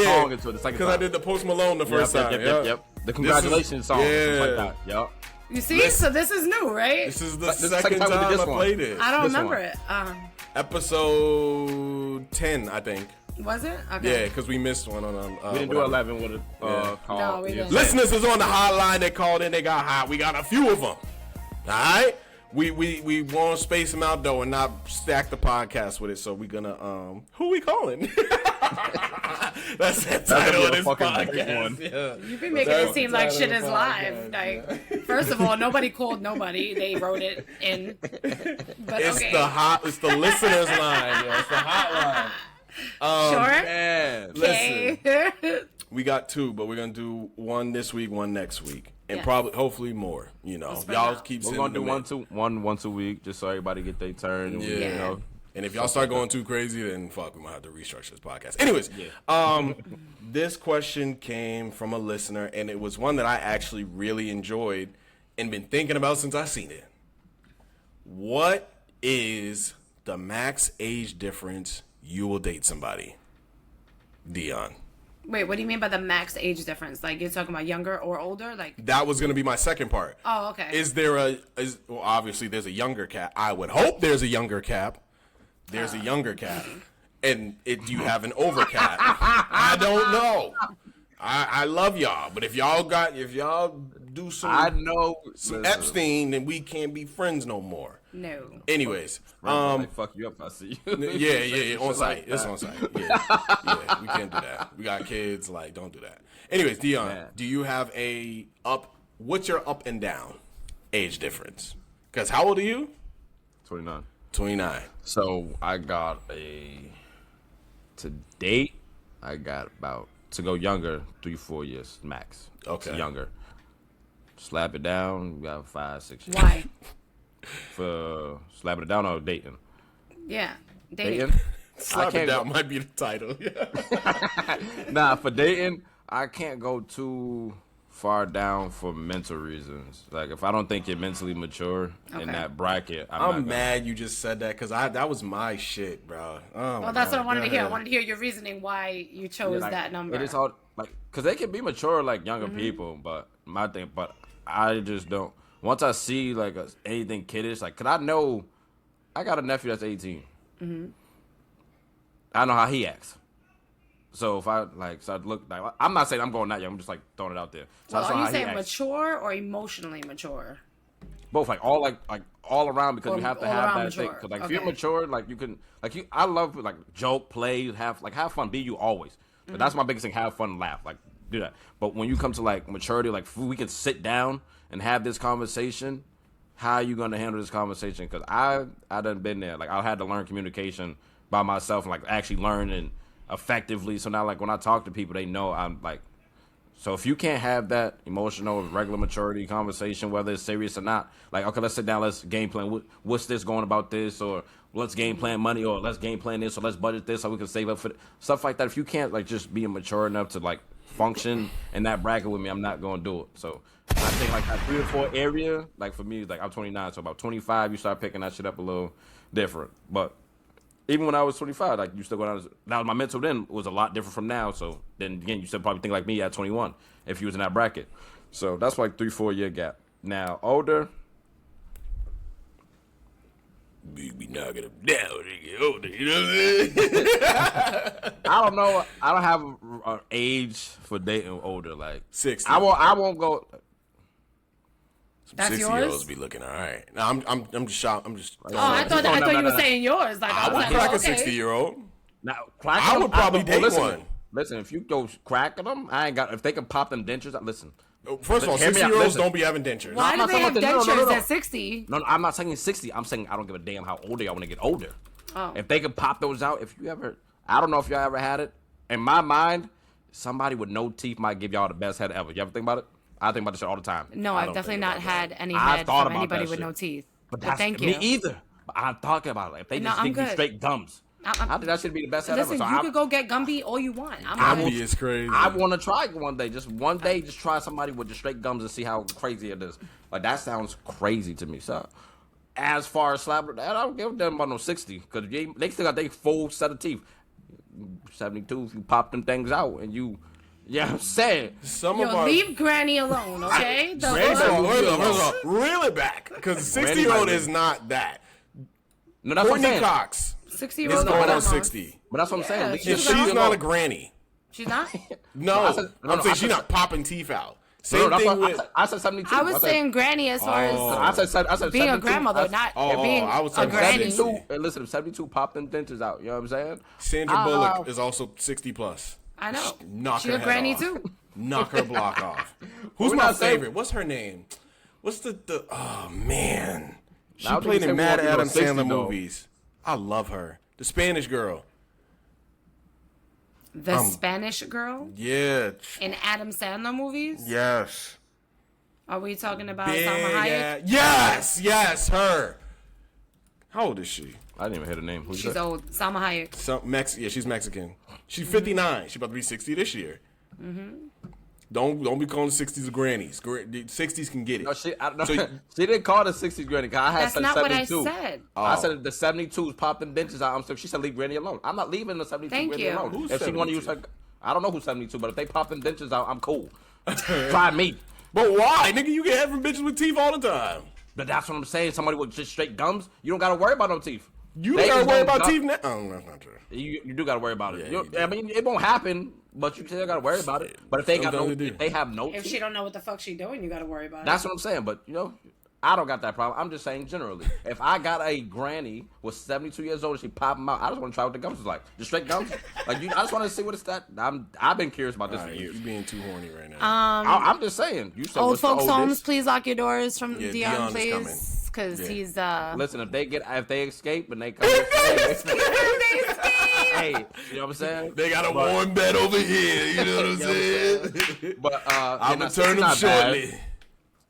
song into it the second time. Because I did the Post Malone the first time. Yep. The congratulations song. Yeah. Like that. Yep. You see? So this is new, right? This is the second time I played it. I don't remember it. Episode 10, I think. Was it? Okay. Yeah, because we missed one on. We didn't do 11 with a call. No, we didn't. Listeners is on the hotline. They called in. They got hot. We got a few of them. All right. We want to space them out though and not stack the podcast with it. So we're gonna who we calling? That's the title of this podcast. Yeah. You've been making it seem like shit is live. Like, first of all, nobody called nobody. They wrote it in. But it's it's the listeners line. Yeah, it's the hotline. Sure. Man, listen. We got 2, but we're gonna do one this week, one next week, and hopefully more. Y'all keep. We're gonna do one once a week, just so everybody get their turn. And And if y'all start going too crazy, then fuck, we might have to restructure this podcast. Anyways, this question came from a listener, and it was one that I actually really enjoyed and been thinking about since I seen it. What is the max age difference you will date somebody? Dion. Wait, what do you mean by the max age difference? Like, you're talking about younger or older? Like, that was going to be my second part. Oh, okay. Is there well, obviously there's a younger cap. I would hope there's a younger cap. There's a younger cap. And do you have an over cap? I don't know. I love y'all, but if y'all do some Epstein, then we can't be friends no more. No. Anyways, fuck you up. I see you. Yeah. On site. It's on site. Yeah. We can't do that. We got kids. Like, don't do that. Anyways, Dion, do you have what's your up and down age difference? Because how old are you? 29. 29. So I got to date, I got about, to go younger, 3-4 years max. Okay. To younger. Slap it down, we got 5-6 years. Why? For slapping it down or dating? Yeah. Dating. Slap it down might be the title. Nah, for dating, I can't go too far down for mental reasons. Like, if I don't think you're mentally mature in that bracket, I'm mad you just said that because that was my shit, bro. Oh, well, that's what I wanted to hear. I wanted to hear your reasoning why you chose that number. It is all like, because they can be mature like younger people, but I just don't. Once I see like anything kiddish, like, cause I know I got a nephew that's 18. I know how he acts. So if I look like, I'm not saying I'm going that young, I'm just like throwing it out there. So well, are you saying mature or emotionally mature? Both, like all around, because you have to have that mature. thing. Cause like if you're mature, like you can, like I love like joke, play, have fun, be you always. But that's my biggest thing: have fun, laugh, like do that. But when you come to like maturity, like we can sit down and have this conversation. How are you gonna handle this conversation? Because I done been there. Like I had to learn communication by myself and like actually learn and effectively. So now like when I talk to people, they know I'm like. So if you can't have that emotional, regular maturity conversation, whether it's serious or not, like, okay, let's sit down, let's game plan. What's this going about this? Or let's game plan money, or let's game plan this, or let's budget this so we can save up for stuff like that. If you can't like just be mature enough to like function in that bracket with me, I'm not going to do it. So I think like that 3 or 4 area, like for me, like I'm 29, so about 25, you start picking that shit up a little different. But even when I was 25, like you still going down. Now my mental then was a lot different from now. So then again, you still probably think like me at 21 if you was in that bracket. So that's like 3-4 year gap. Now older, we knocking them down when they get older. You know what I'm saying? I don't know. I don't have an age for dating older. Like 60. I won't go. That's 60-year-olds yours? be looking all right. No, I'm just shocked. I'm just. Oh, I thought you were saying yours. Like I would crack a 60-year-old. Now, I would probably date one. Listen, if you go cracking them, I ain't got. If they can pop them dentures, listen. First of all, 60-year-olds don't be having dentures. Why do they have dentures at 60? No, I'm not saying 60. I'm saying I don't give a damn how old they are when they get older. Oh. If they can pop those out, I don't know if y'all ever had it. In my mind, somebody with no teeth might give y'all the best head ever. You ever think about it? I think about this shit all the time. No, I've definitely not had any head from anybody with no teeth. But thank you. Me either. But I'm talking about it. If they just give you straight gums. I think that should be the best head ever. Listen, you could go get Gumby all you want. Gumby is crazy. I want to try it one day. Just one day, just try somebody with just straight gums and see how crazy it is. Like, that sounds crazy to me. So, as far as slapper, I don't give them about no 60. Because they still got their full set of teeth. 72, if you pop them things out and you... Yeah, I'm saying. Leave Granny alone, okay? Reel it back. Because 60-year-old is not that. No, that's what I'm saying. Cox 60-year-old is going on 60. But that's what I'm saying. She's not a granny. She's not? No. I'm saying she's not popping teeth out. Same thing with... I said 72. I was saying granny as far as I said being 72. a grandmother, not being a granny. 72. Listen, 72 popped them dentures out. You know what I'm saying? Sandra Bullock is also 60 plus. I know. Knock She's her a granny off. too. Knock her block off. Who's my favorite? What's her name? What's the oh man. She played in Mad Adam Sandler movies. I love her. The Spanish girl. The Spanish girl? Yeah. In Adam Sandler movies? Yes. Are we talking about Salma Hayek? Yes, her. How old is she? I didn't even hear the name. Who's She's that? old. Salma Hayek. Yeah, she's Mexican. She's 59. She's about to be 60 this year. Don't be calling 60s grannies. 60s can get it. No, she didn't call the 60s granny. I had That's said not 72. what I said. I said the 72s popping dentures out. She said leave granny alone. I'm not leaving the 72 Thank granny you. alone. Who's if she want to 72? use her, I don't know who's 72, but if they popping dentures out, I'm cool. Try me. But why, nigga? You get having bitches with teeth all the time. But that's what I'm saying. Somebody with just straight gums, you don't got to worry about no teeth. You don't gotta worry about teeth now. Oh, that's not true. You do got to worry about it. Yeah, I mean, it won't happen, but you still got to worry about it. But if they if they have no If teeth, she don't know what the fuck she doing, you got to worry about that's it. what I'm saying. But I don't got that problem. I'm just saying generally. If I got a granny was 72 years old and she pop them out, I just want to try what the gums is like. Just straight gums. I just want to see what it's that. I've been curious about this for years. You're being too horny right now. I'm just saying. You said Old what's the folks' homes, oldest? please lock your doors from Yeah, Dion, Dion is coming. please. Because he's Listen, if they escape and they come, hey, you know what I'm saying? They got a warm bed over here. You know what I'm saying? But I'm gonna turn them shortly.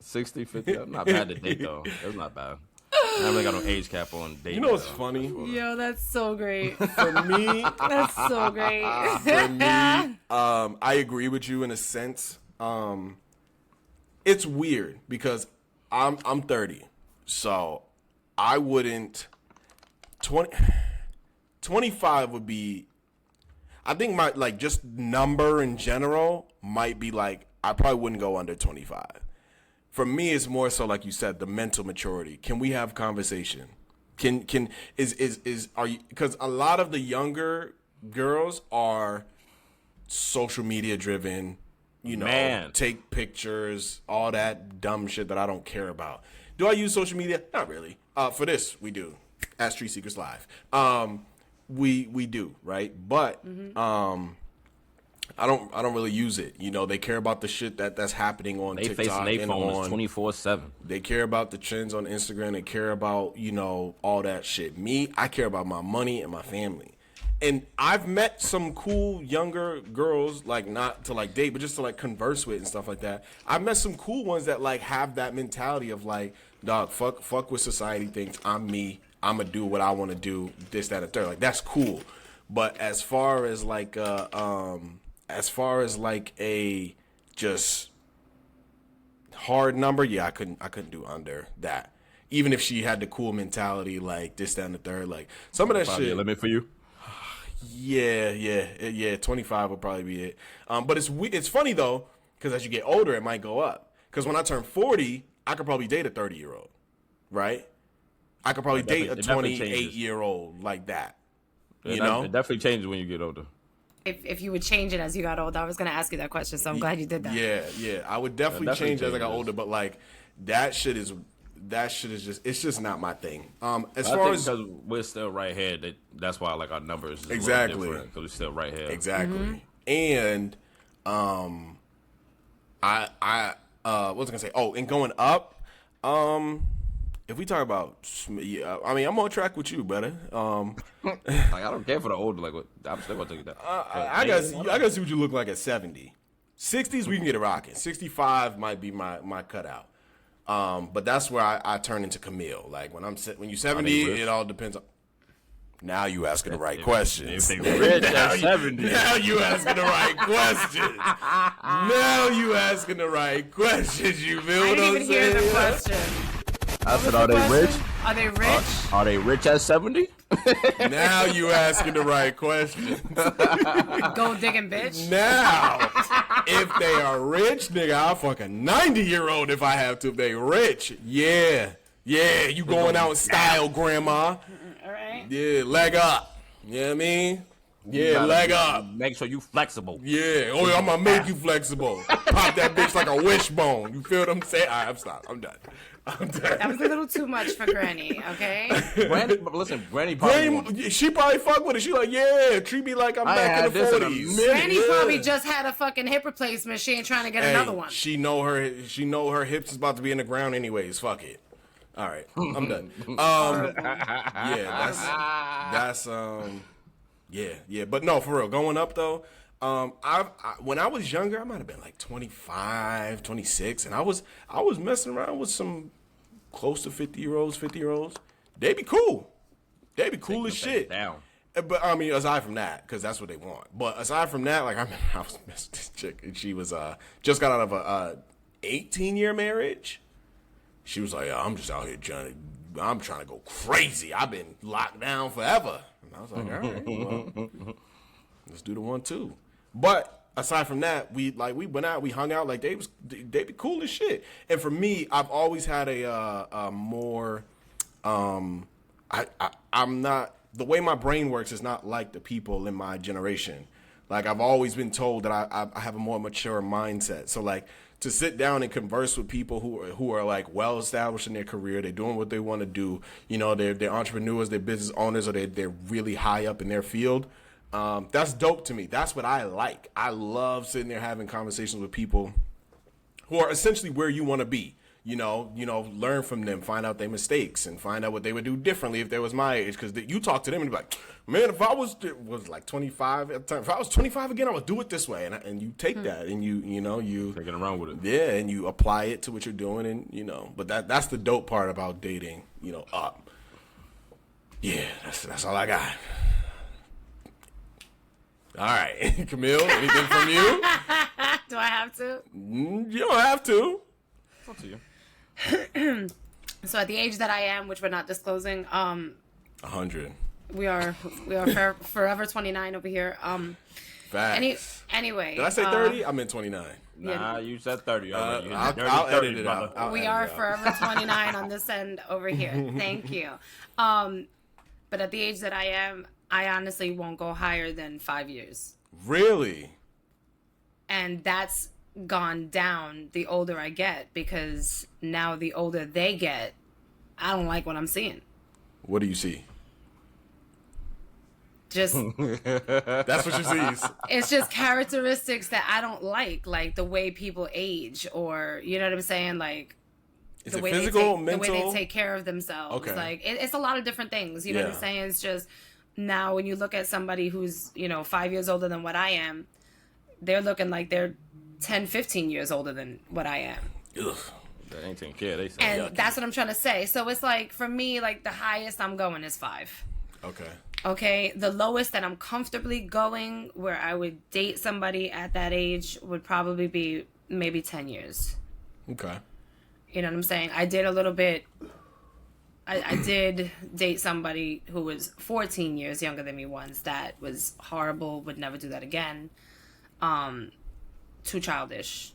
60, 50, not bad to date though. It's not bad. I really got no age cap on dating. You know what's funny? Yo, that's so great. For me, That's so great. I agree with you in a sense. It's weird because I'm 30, so I wouldn't 25 would be. I think my just number in general might be I probably wouldn't go under 25. For me, it's more so like you said, the mental maturity. Can we have conversation? Are you, because a lot of the younger girls are social media driven, take pictures, all that dumb shit that I don't care about. Do I use social media? Not really. For this, we do. As Street Secrets Live. We do, right? But I don't really use it. They care about the shit that's happening on TikTok facing their and phone on 24/7. They care about the trends on Instagram. They care about all that shit. Me, I care about my money and my family. And I've met some cool younger girls, not to date, but just to converse with and stuff like that. I've met some cool ones that have that mentality of dog, fuck what society thinks. I'm me. I'm gonna do what I want to do. This, that, and third. That's cool. But as far as a just hard number, yeah, I couldn't do under that. Even if she had the cool mentality, this, that, and the third, some of that shit. Limit for you. Yeah. 25 would probably be it. But it's funny though, because as you get older, it might go up. Because when I turn 40, I could probably date a 30-year-old, right? I could probably date a 28-year-old like that. It definitely changes when you get older. If you would change it as you got older, I was going to ask you that question, so I'm glad you did that. Yeah. I would definitely change as I got older, but that shit is just, it's just not my thing. Because we're still right here, that's why our numbers is exactly because we're still right here. Exactly. And I what was I gonna say? Oh, and going up, if we talk about, I mean, I'm on track with you, brother. I don't care for the older. I'm still gonna take that. I gotta see what you look like at 70. 60s, we can get it rocking. 65 might be my cutout. But that's where I turn into Camille. When you're 70, it all depends on. Now you asking the right questions. If they rich at 70. Now you asking the right questions. Now you asking the right questions. You feel I what I'm didn't even hear the saying? question. I said, are they rich? Are they rich? Are they rich at 70? Now you asking the right questions. Gold digging bitch. Now, if they are rich, nigga, I'll fuck a 90-year-old if I have to. If they rich, yeah, you going out in style, grandma. All right. Yeah, leg up. You know what I mean? Yeah, leg up. Make sure you flexible. Yeah, I'm gonna make you flexible. Pop that bitch like a wishbone. You feel what I'm saying? All right, I'm stopped. I'm done. That was a little too much for Granny, okay? Granny probably she probably fuck with it. She yeah, treat me like I'm back in the 40s. Granny probably just had a fucking hip replacement. She ain't trying to get another one. She know her hips is about to be in the ground anyways. Fuck it. All right, I'm done. Yeah. But no, for real, going up though. When I was younger, I might have been 25, 26, and I was messing around with some close to 50-year-olds. They be cool. They be cool as shit. Down. But I mean, aside from that, because that's what they want. But aside from that, like I was messing with this chick, and she was just got out of a 18-year marriage. She was like, I'm just out here I'm trying to go crazy. I've been locked down forever. And I was like, all right, well, let's do the 1 2. But aside from that, we went out, we hung out, like they be cool as shit. And for me, I've always had a more I'm not, the way my brain works is not like the people in my generation. Like I've always been told that I have a more mature mindset. So like to sit down and converse with people who are like well established in their career, they're doing what they want to do. You know, they're entrepreneurs, they're business owners, or they're really high up in their field. That's dope to me. That's what I like. I love sitting there having conversations with people who are essentially where you want to be. You know, learn from them, find out their mistakes, and find out what they would do differently if they was my age. Because you talk to them and be like, man, if I was like 25 at the time, if I was 25 again, I would do it this way. And you take that and you taking around with it. Yeah, and you apply it to what you're doing, and But that's the dope part about dating. Up. Yeah, that's all I got. All right, Camille, anything from you? Do I have to? You don't have to. It's up to you. So at the age that I am, which we're not disclosing, 100. we are forever 29 over here. Facts. Anyway. Did I say 30? I meant 29. Nah, you said 30 already. I'll edit it out. We are forever 29 on this end over here. Thank you. But at the age that I am, I honestly won't go higher than 5 years. Really? And that's gone down the older I get, because now the older they get, I don't like what I'm seeing. What do you see? Just that's what she sees. It's just characteristics that I don't like the way people age, or you know what I'm saying, like is the it way physical, the mental? way they take care of themselves. Okay. Like it's a lot of different things. You know what I'm saying? It's just now when you look at somebody who's 5 years older than what I am, they're looking like they're 10, 15 years older than what I am. Ugh. That ain't taking care. They say And yucky. that's what I'm trying to say. So it's like, for me, like the highest I'm going is 5. Okay. The lowest that I'm comfortably going, where I would date somebody at that age, would probably be maybe 10 years. Okay. You know what I'm saying? I did a little bit. I did date somebody who was 14 years younger than me once. That was horrible. Would never do that again. Too childish.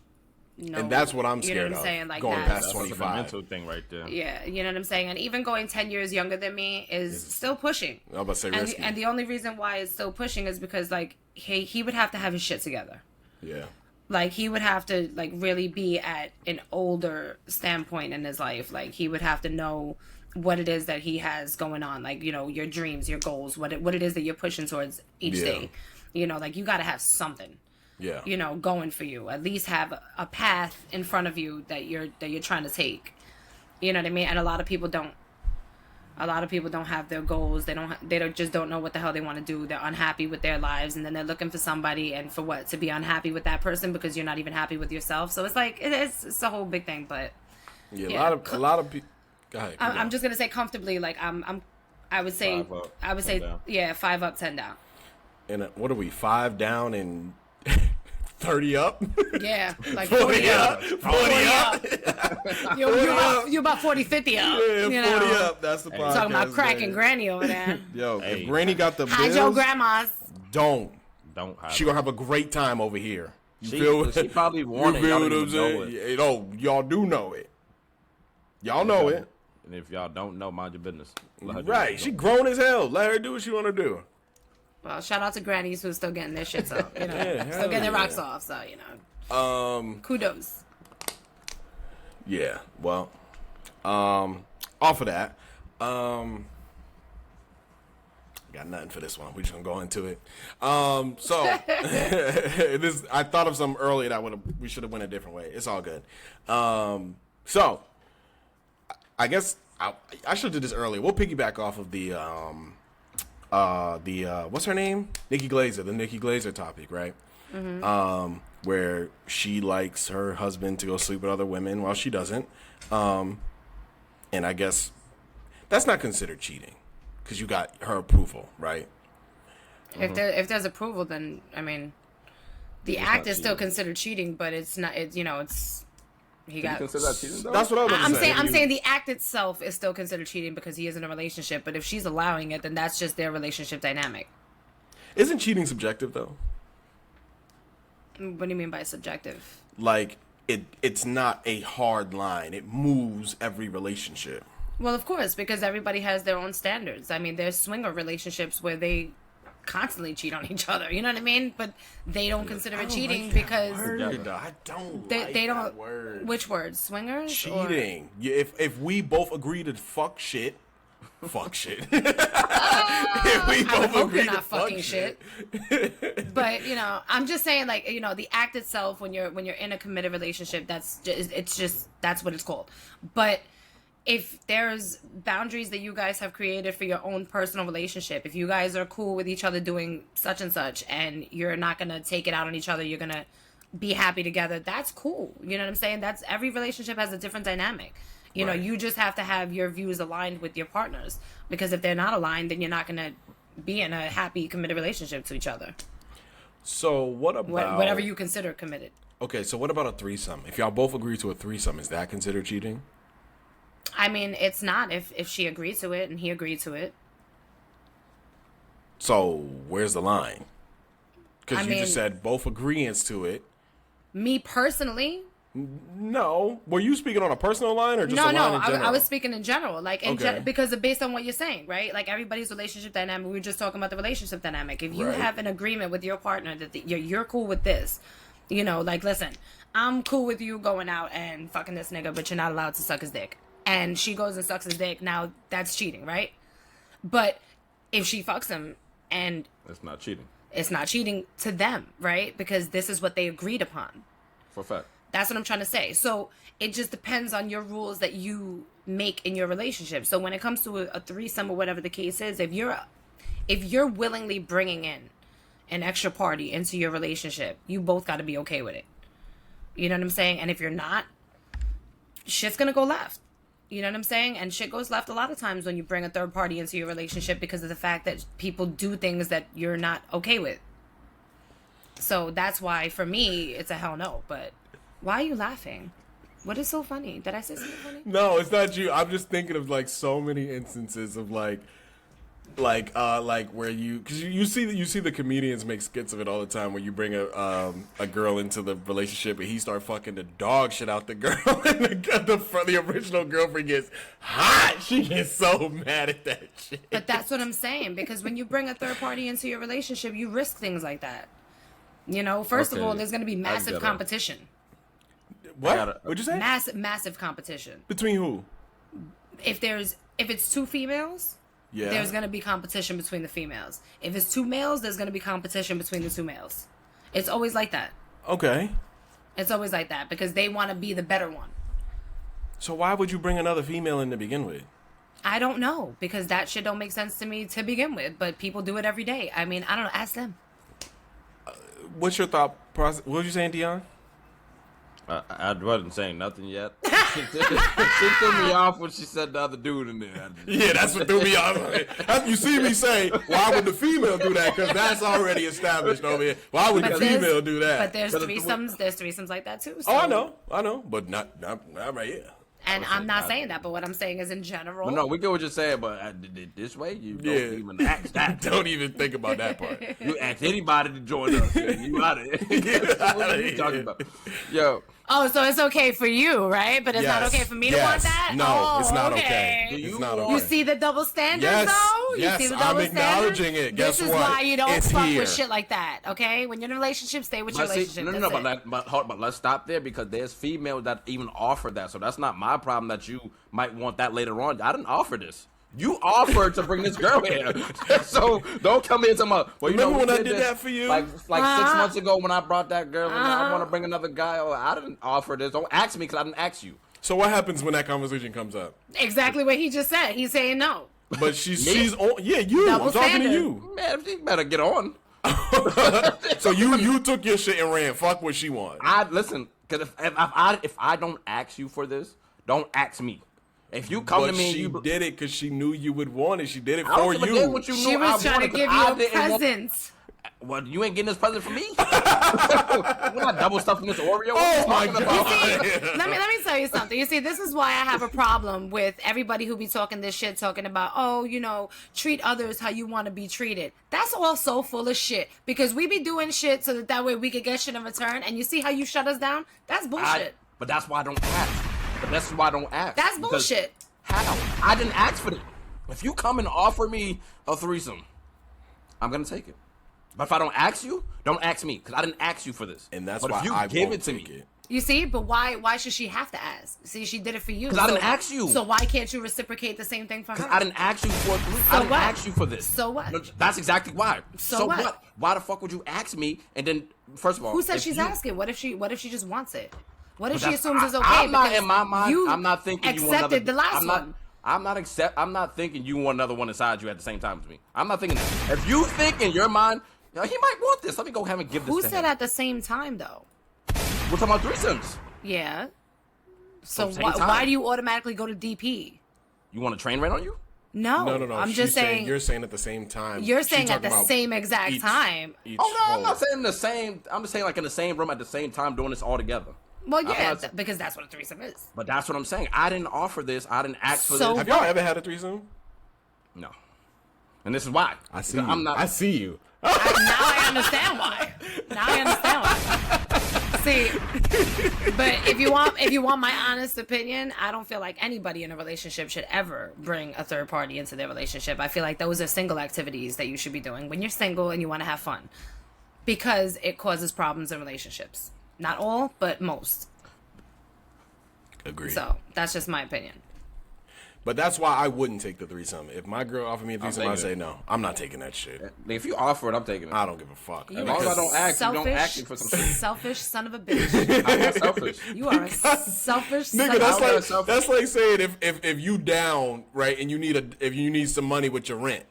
No, and that's what I'm scared you know what I'm of. saying? Like going past That's 25. a mental thing right there. Yeah, you know what I'm saying? And even going 10 years younger than me is still pushing. I was about to say risky. And the only reason why it's still pushing is because, like, he would have to have his shit together. Yeah. Like, he would have to, like, really be at an older standpoint in his life. Like, he would have to know what it is that he has going on. Like, your dreams, your goals, what it is that you're pushing towards each day. Like, you got to have something. Yeah. Going for you. At least have a path in front of you that you're trying to take. You know what I mean? And a lot of people don't have their goals. They just don't know what the hell they want to do. They're unhappy with their lives, and then they're looking for somebody, and for what? To be unhappy with that person because you're not even happy with yourself. So it's like it's a whole big thing, but yeah. A lot of people. Go ahead. I'm just gonna say comfortably, like I would say 5 up, 10 down. Yeah, 5 up, 10 down. And what are we? 5 down and 30 up? Yeah, like 40 up. 40 up. You about 40, 50 up. Yeah, 40 up. That's the podcast. Talking about crack and granny over there. Yo, Hey. if Granny got the Hide bills, your grandmas. don't. Don't She gonna have a great time over here. She probably wanted you feel y'all what don't I'm even know saying? it. Y'all do know it. Y'all know it. And if y'all don't know, mind your business. Let her do Right. it. She grown as hell. Let her do what she want to do. Well, shout out to grannies who's still getting their shits off. Still getting their rocks off. So kudos. Yeah. Well, off of that, got nothing for this one. We're just gonna go into it. So I thought of something earlier that we should have went a different way. It's all good. So I guess I should have did this earlier. We'll piggyback off of the what's her name? Nikki Glaser, the Nikki Glaser topic, right? Mm-hmm. Where she likes her husband to go sleep with other women while she doesn't. And I guess that's not considered cheating, because you got her approval, right? If there's approval, then I mean, the act is still considered cheating, but it's not. It's it's. He got. You consider that cheating, though? That's what I was saying. I'm saying the act itself is still considered cheating because he is in a relationship. But if she's allowing it, then that's just their relationship dynamic. Isn't cheating subjective though? What do you mean by subjective? Like it's not a hard line. It moves every relationship. Well, of course, because everybody has their own standards. I mean, there's swinger relationships where they constantly cheat on each other. You know what I mean? But they don't consider it cheating because I don't. They don't. That word. Which word? Swingers? Cheating. If we both agree to fuck shit. Fuck shit. If we I both hope agree you're to not fuck fucking shit. But I'm just saying, like, the act itself when you're in a committed relationship, that's what it's called. But if there's boundaries that you guys have created for your own personal relationship, if you guys are cool with each other doing such and such, and you're not gonna take it out on each other, you're gonna be happy together. That's cool. You know what I'm saying? That's every relationship has a different dynamic. You know, you just have to have your views aligned with your partners, because if they're not aligned, then you're not going to be in a happy, committed relationship to each other. So what about... Whatever you consider committed. Okay, so what about a threesome? If y'all both agree to a threesome, is that considered cheating? I mean, it's not if she agreed to it and he agreed to it. So where's the line? Because you just said both agreeance to it. Me personally... No. Were you speaking on a personal line or just a line in general? I was speaking in general. Like, because based on what you're saying, right? Like, everybody's relationship dynamic, we were just talking about the relationship dynamic. If you have an agreement with your partner that you're cool with this, like, listen, I'm cool with you going out and fucking this nigga, but you're not allowed to suck his dick. And she goes and sucks his dick, now that's cheating, right? But if she fucks him and... It's not cheating. It's not cheating to them, right? Because this is what they agreed upon. For a fact. That's what I'm trying to say. So it just depends on your rules that you make in your relationship. So when it comes to a threesome or whatever the case is, if you're willingly bringing in an extra party into your relationship, you both got to be okay with it. You know what I'm saying? And if you're not, shit's going to go left. You know what I'm saying? And shit goes left a lot of times when you bring a third party into your relationship because of the fact that people do things that you're not okay with. So that's why, for me, it's a hell no. But... Why are you laughing? What is so funny? Did I say something funny? No, it's not you. I'm just thinking of like so many instances of like where because you see the comedians make skits of it all the time where you bring a girl into the relationship and he start fucking the dog shit out the girl and the original girlfriend gets hot. She gets so mad at that shit. But that's what I'm saying, because when you bring a third party into your relationship, you risk things like that. First of all, there's going to be massive competition. What? What'd you say? Massive competition. Between who? If it's two females, there's gonna be competition between the females. If it's two males, there's gonna be competition between the two males. It's always like that. Okay. It's always like that because they want to be the better one. So why would you bring another female in to begin with? I don't know, because that shit don't make sense to me to begin with. But people do it every day. I mean, I don't know. Ask them. What's your thought process? What was you saying, Dion? I wasn't saying nothing yet. She threw me off when she said the other dude in there. Yeah, that's what threw me off. You see me say, why would the female do that? Because that's already established over here. Why would the female do that? But there's threesomes like that too. So. Oh, I know, but not right here. And I'm not saying that, but what I'm saying is in general. No, we get what you're saying, but this way, you don't even ask that. Don't even think about that part. You ask anybody to join us, you out of it. What are you talking about? Yo. Oh, so it's okay for you, right? But it's not okay for me to want that? No, it's not okay. It's not okay. You see the double standards, though? Yes, you see the double I'm acknowledging it. Guess this what? This is why you don't fuck here. with shit like that, okay? When you're in a relationship, stay with your relationship. But let's stop there, because there's females that even offer that. So that's not my problem that you might want that later on. I didn't offer this. You offered to bring this girl here. So don't come here and tell me, well, you remember know, when I did that for you? Like 6 months ago when I brought that girl in, I want to bring another guy. Oh, I didn't offer this. Don't ask me because I didn't ask you. So what happens when that conversation comes up? Exactly what he just said. He's saying no. But she's on. Yeah, you. I'm talking to you. Man, she better get on. So you took your shit and ran. Fuck what she want. Listen, because if I don't ask you for this, don't ask me. If you come to me, she and you did it because she knew you would want it. She did it I don't for give a you. damn what you She knew was I trying to wanted, give I you a didn't want- present. Well, you ain't getting this present from me. We're not double stuffing this Oreo. Oh my You God. see, let me tell you something. You see, this is why I have a problem with everybody who be talking this shit, talking about, oh, you know, treat others how you want to be treated. That's all so full of shit. Because we be doing shit so that way we could get shit in return. And you see how you shut us down? That's bullshit. But that's why I don't ask. That's bullshit. How? I didn't ask for it. If you come and offer me a threesome, I'm gonna take it. But if I don't ask you, don't ask me, because I didn't ask you for this. And that's but why if you I give won't it to take me. it. You see, but why should she have to ask? See, she did it for you. Because I didn't ask you. So why can't you reciprocate the same thing for her? Because I didn't ask you for a threesome. So I didn't what? ask you for this. So what? No, that's exactly why. So what? Why the fuck would you ask me? And then, first of all, Who said if she's you- asking? What if she just wants it? What if But she that's- assumes it's okay? I'm not because in my mind. you I'm not thinking you want accepted another. the last I'm not, one. I'm not thinking you want another one inside you at the same time as me. I'm not thinking that. If you think in your mind, he might want this. Let me go ahead and give this Who to said him. at the same time though? We're talking about threesomes. Yeah. So same why time. do you automatically go to DP? You want a train run on you? No. No. I'm She's just saying. You're saying at the same time. You're She's saying at talking the about same exact each- time. each Oh no, I'm hole. not saying the same. I'm just saying like in the same room at the same time doing this all together. Well, I'm yeah, not- because that's what a threesome is. But that's what I'm saying. I didn't offer this. I didn't ask for So this. Have y'all ever had a threesome? No. And this is why. I see I'm you. not. I see you. Now I understand why. Now I understand why. See, but if you want my honest opinion, I don't feel like anybody in a relationship should ever bring a third party into their relationship. I feel like those are single activities that you should be doing when you're single and you want to have fun, because it causes problems in relationships. Not all, but most. Agreed. So that's just my opinion. But that's why I wouldn't take the threesome. If my girl offered me a threesome, taking I'd say it. no. I'm not taking that shit. If you offer it, I'm taking it. I don't give a fuck. You As long as I don't ask, you don't ask me for some shit. selfish son of a bitch. I'm not selfish. You are a selfish son Nigga, of that's a like- like that's like saying if you down, right, and you need some money with your rent,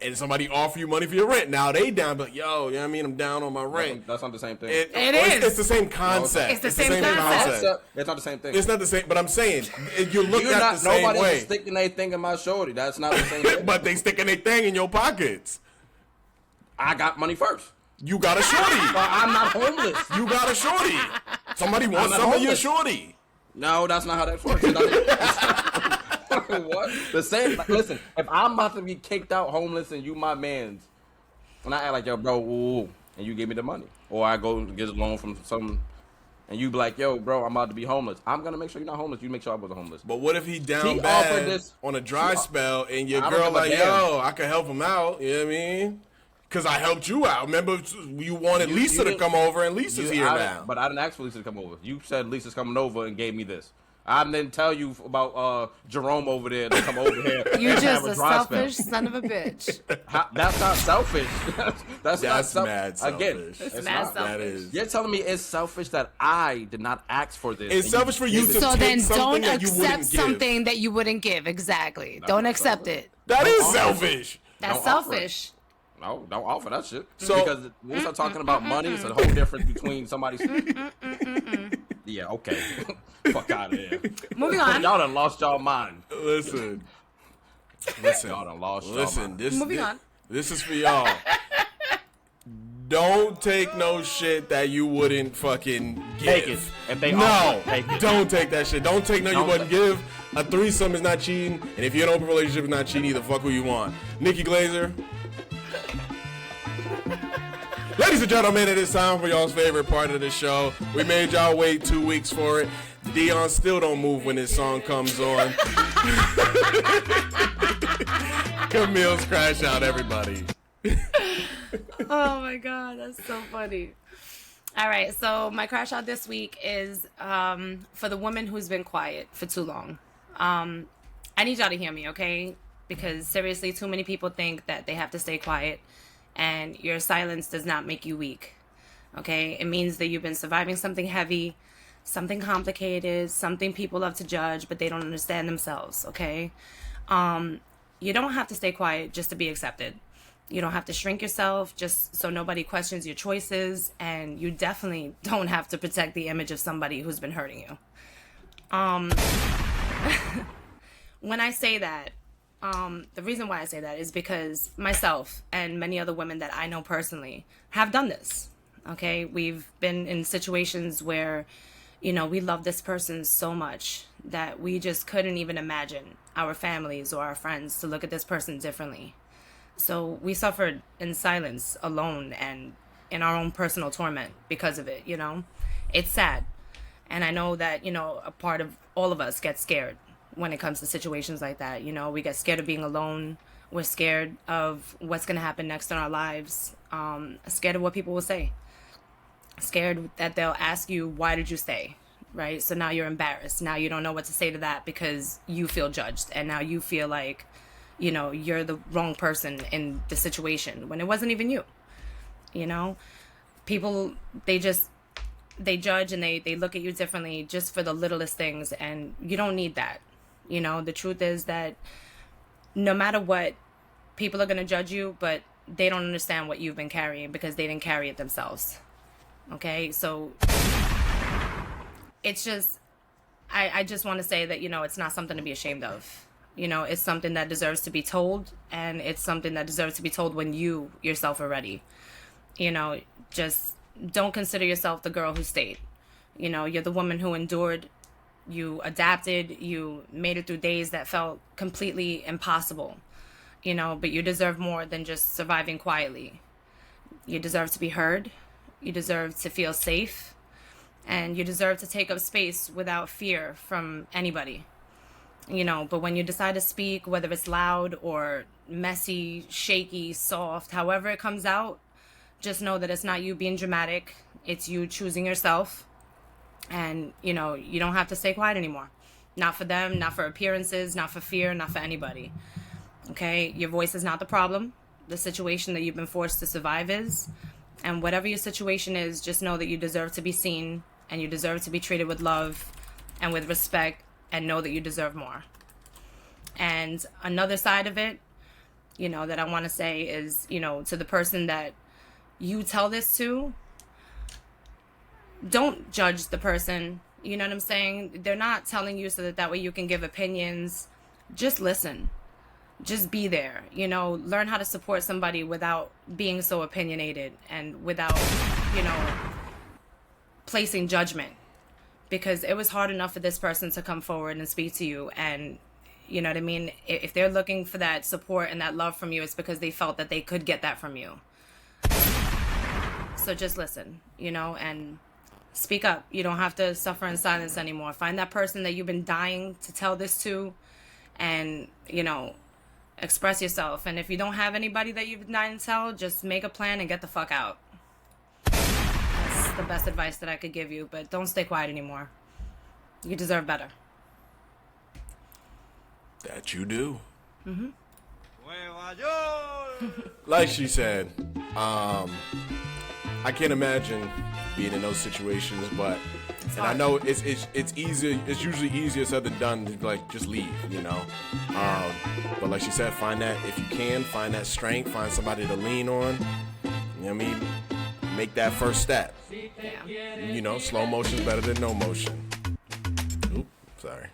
and somebody offer you money for your rent. Now they down, but yo, you know what I mean? I'm down on my rent. That's not the same thing. It Well, is. It's the same concept. It's the same concept. It's not the same thing. It's not the same, but I'm saying you look You're at not. the same Nobody's way. sticking their thing in my shorty. That's not the same thing. But they sticking their thing in your pockets. I got money first. You got a shorty. But I'm not homeless. You got a shorty. Somebody wants not some of your homeless. shorty. No, that's not how that works. What? The same. Like, listen, if I'm about to be kicked out homeless and you my mans, and I act like, yo, bro, ooh, and you give me the money, or I go and get a loan from some, and you be like, yo, bro, I'm about to be homeless. I'm gonna make sure you're not homeless. You make sure I wasn't homeless. But what if he down She bad offered this- on a dry spell and your I don't girl give a like, damn. yo, I could help him out. You know what I mean? Because I helped you out. Remember, you wanted You Lisa to didn't- come over, and Lisa's here now. But I didn't ask for Lisa to come over. You said Lisa's coming over and gave me this. I didn't tell you about Jerome over there to come over here. You and just have a dry selfish spell. son of a bitch. That's not selfish. That's not That's mad selfish. Again, It's it's mad not. selfish. That is. You're telling me it's selfish that I did not ask for this. It's and selfish for you give to it So take then something don't that you accept wouldn't give. something that you wouldn't give. Exactly. Don't not accept selfish. it. That is offer. selfish. That's Don't offer it. selfish. No, don't offer that shit. So- Because when we start talking about money, it's a whole difference between somebody's. Yeah, okay. Fuck out of here. Moving on. Y'all done lost y'all mind. Listen. Y'all done lost y'all Listen, mind. Moving on. This is for y'all. Don't take no shit that you wouldn't fucking give. Take it. If they no, offer, take it. don't take that shit. Don't take no you Don't wouldn't take- give. A threesome is not cheating, and if you're in an open relationship, it's not cheating either. Fuck who you want. Nikki Glaser. Ladies and gentlemen, it is time for y'all's favorite part of the show. We made y'all wait 2 weeks for it. Dion still don't move when this song comes on. Kamils Krashout, everybody. Oh my god, that's so funny. All right, so my crash out this week is for the woman who's been quiet for too long. I need y'all to hear me, okay? Because seriously, too many people think that they have to stay quiet, and your silence does not make you weak, okay? It means that you've been surviving something heavy, something complicated, something people love to judge, but they don't understand themselves, okay? You don't have to stay quiet just to be accepted. You don't have to shrink yourself just so nobody questions your choices, and you definitely don't have to protect the image of somebody who's been hurting you. when I say that, the reason why I say that is because myself and many other women that I know personally have done this. Okay, we've been in situations where, we love this person so much that we just couldn't even imagine our families or our friends to look at this person differently. So we suffered in silence, alone, and in our own personal torment because of it, It's sad. And I know that, a part of all of us gets scared when it comes to situations like that. We get scared of being alone. We're scared of what's going to happen next in our lives. Scared of what people will say. Scared that they'll ask you, why did you stay? Right? So now you're embarrassed. Now you don't know what to say to that because you feel judged. And now you feel like, you're the wrong person in the situation when it wasn't even you. People, they judge and they look at you differently just for the littlest things. And you don't need that. The truth is that no matter what, people are going to judge you, but they don't understand what you've been carrying because they didn't carry it themselves. Okay, so it's just, I just want to say that, it's not something to be ashamed of. It's something that deserves to be told, and it's something that deserves to be told when you yourself are ready. Just don't consider yourself the girl who stayed. You're the woman who endured, you adapted, you made it through days that felt completely impossible. But you deserve more than just surviving quietly. You deserve to be heard. You deserve to feel safe, and you deserve to take up space without fear from anybody. But when you decide to speak, whether it's loud or messy, shaky, soft, however it comes out, just know that it's not you being dramatic. It's you choosing yourself. And, you don't have to stay quiet anymore. Not for them, not for appearances, not for fear, not for anybody. Okay? Your voice is not the problem. The situation that you've been forced to survive is. And whatever your situation is, just know that you deserve to be seen, and you deserve to be treated with love and with respect, and know that you deserve more. And another side of it, that I want to say is, to the person that you tell this to, don't judge the person. You know what I'm saying? They're not telling you so that way you can give opinions. Just listen. Just be there, learn how to support somebody without being so opinionated and without, placing judgment, because it was hard enough for this person to come forward and speak to you. And you know what I mean? If they're looking for that support and that love from you, it's because they felt that they could get that from you. So just listen, and speak up. You don't have to suffer in silence anymore. Find that person that you've been dying to tell this to, and, express yourself. And if you don't have anybody that you've been dying to tell, just make a plan and get the fuck out. That's the best advice that I could give you, but don't stay quiet anymore. You deserve better. That you do. Mm-hmm. Like she said, I can't imagine being in those situations, but and I know it's easier. It's usually easier said than done to just leave, But like she said, find that, if you can, find that strength, find somebody to lean on. You know what I mean? Make that first step. Yeah. Slow motion's better than no motion. Oop, sorry.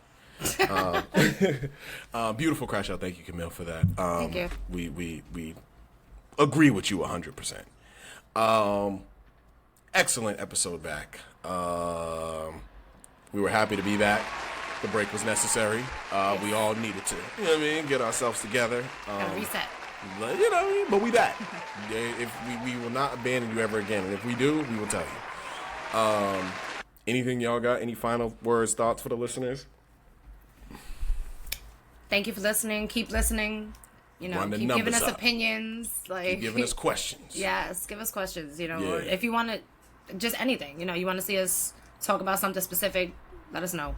Beautiful Krashout. Thank you, Kamil, for that. Thank you. We agree with you 100%. Excellent episode back. We were happy to be back. The break was necessary. We all needed to, get ourselves together. And reset. But we back. If we will not abandon you ever again. And if we do, we will tell you. Anything y'all got? Any final words, thoughts for the listeners? Thank you for listening. Keep listening. Keep giving us opinions. Keep giving us questions. Yes, give us questions. Or if you want to, just anything. You want to see us talk about something specific, let us know.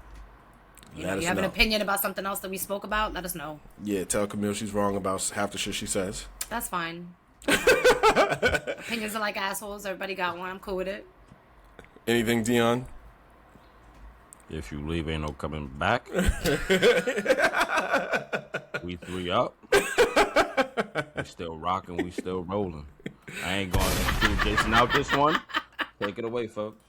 You have an opinion about something else that we spoke about, let us know. Yeah, tell Kamil she's wrong about half the shit she says. That's fine. Opinions are like assholes. Everybody got one. I'm cool with it. Anything, Dion? If you leave, ain't no coming back. We 3 up. We still rocking. We still rolling. I ain't going to do Jason out this one. Take it away, folks.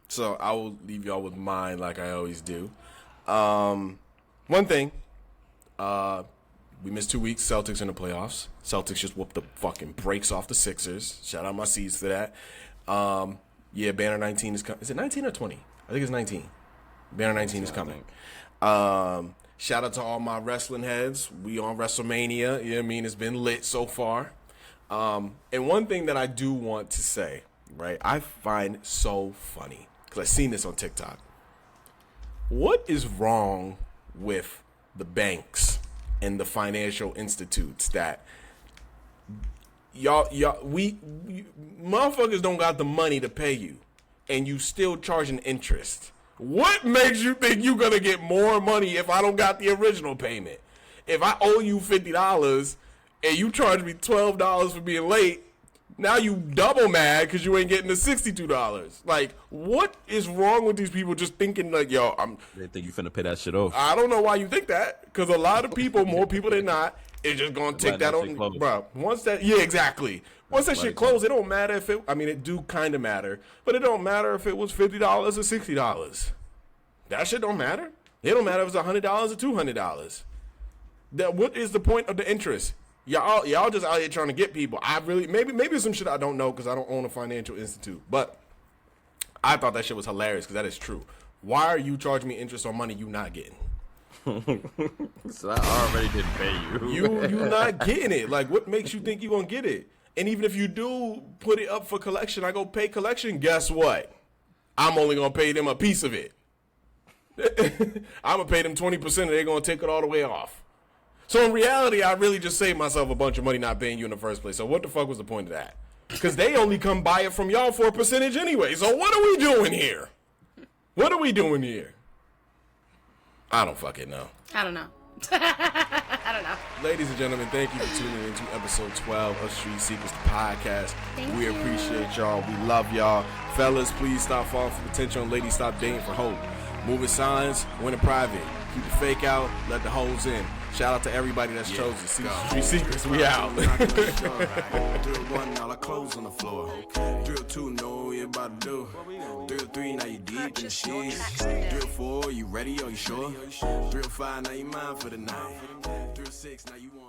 So I will leave y'all with mine like I always do. one thing. We missed 2 weeks. Celtics in the playoffs. Celtics just whooped the fucking brakes off the Sixers. Shout out my C's for that. Yeah, Banner 19 is coming. Is it 19 or 20? I think it's 19. Banner 19 is coming. Shout out to all my wrestling heads. We on WrestleMania. You know what I mean? It's been lit so far. And one thing that I do want to say, right, I find so funny, because I've seen this on TikTok. What is wrong with the banks and the financial institutes that we motherfuckers don't got the money to pay you, and you still charging interest? What makes you think you're gonna get more money if I don't got the original payment? If I owe you $50 and you charge me $12 for being late, now you double mad because you ain't getting the $62. Like, what is wrong with these people just thinking like, yo, They think you finna pay that shit off. I don't know why you think that, because a lot of people, more people than not, is just gonna take that on, bro. Once that shit closed, it don't matter if it do kind of matter, but it don't matter if it was $50 or $60. That shit don't matter. It don't matter if it's $100 or $200. What is the point of the interest? Y'all just out here trying to get people. Maybe some shit I don't know because I don't own a financial institute, but I thought that shit was hilarious because that is true. Why are you charging me interest on money you not getting? So I already didn't pay you. You not getting it. Like, what makes you think you gonna get it? And even if you do put it up for collection, I go pay collection, guess what? I'm only gonna pay them a piece of it. I'm gonna pay them 20% and they're gonna take it all the way off. So in reality, I really just saved myself a bunch of money not paying you in the first place. So what the fuck was the point of that? Because they only come buy it from y'all for a percentage anyway. So what are we doing here? What are we doing here? I don't fucking know. I don't know. I don't know. Ladies and gentlemen, thank you for tuning in to episode 12 of Street Secrets, the podcast. We appreciate y'all. We love y'all. Fellas, please stop falling for potential, and ladies, stop dating for hope. Moving signs, win in private. Keep the fake out, let the hoes in. Shout out to everybody that's chosen. Street Secrets, we out. Drill 1, all our clothes on the floor. Drill 2, know what you about to do. Drill 3, now you deep in the shit. Drill 4, you ready or you sure? Drill 5, now you mine for the night. Drill 6, now you want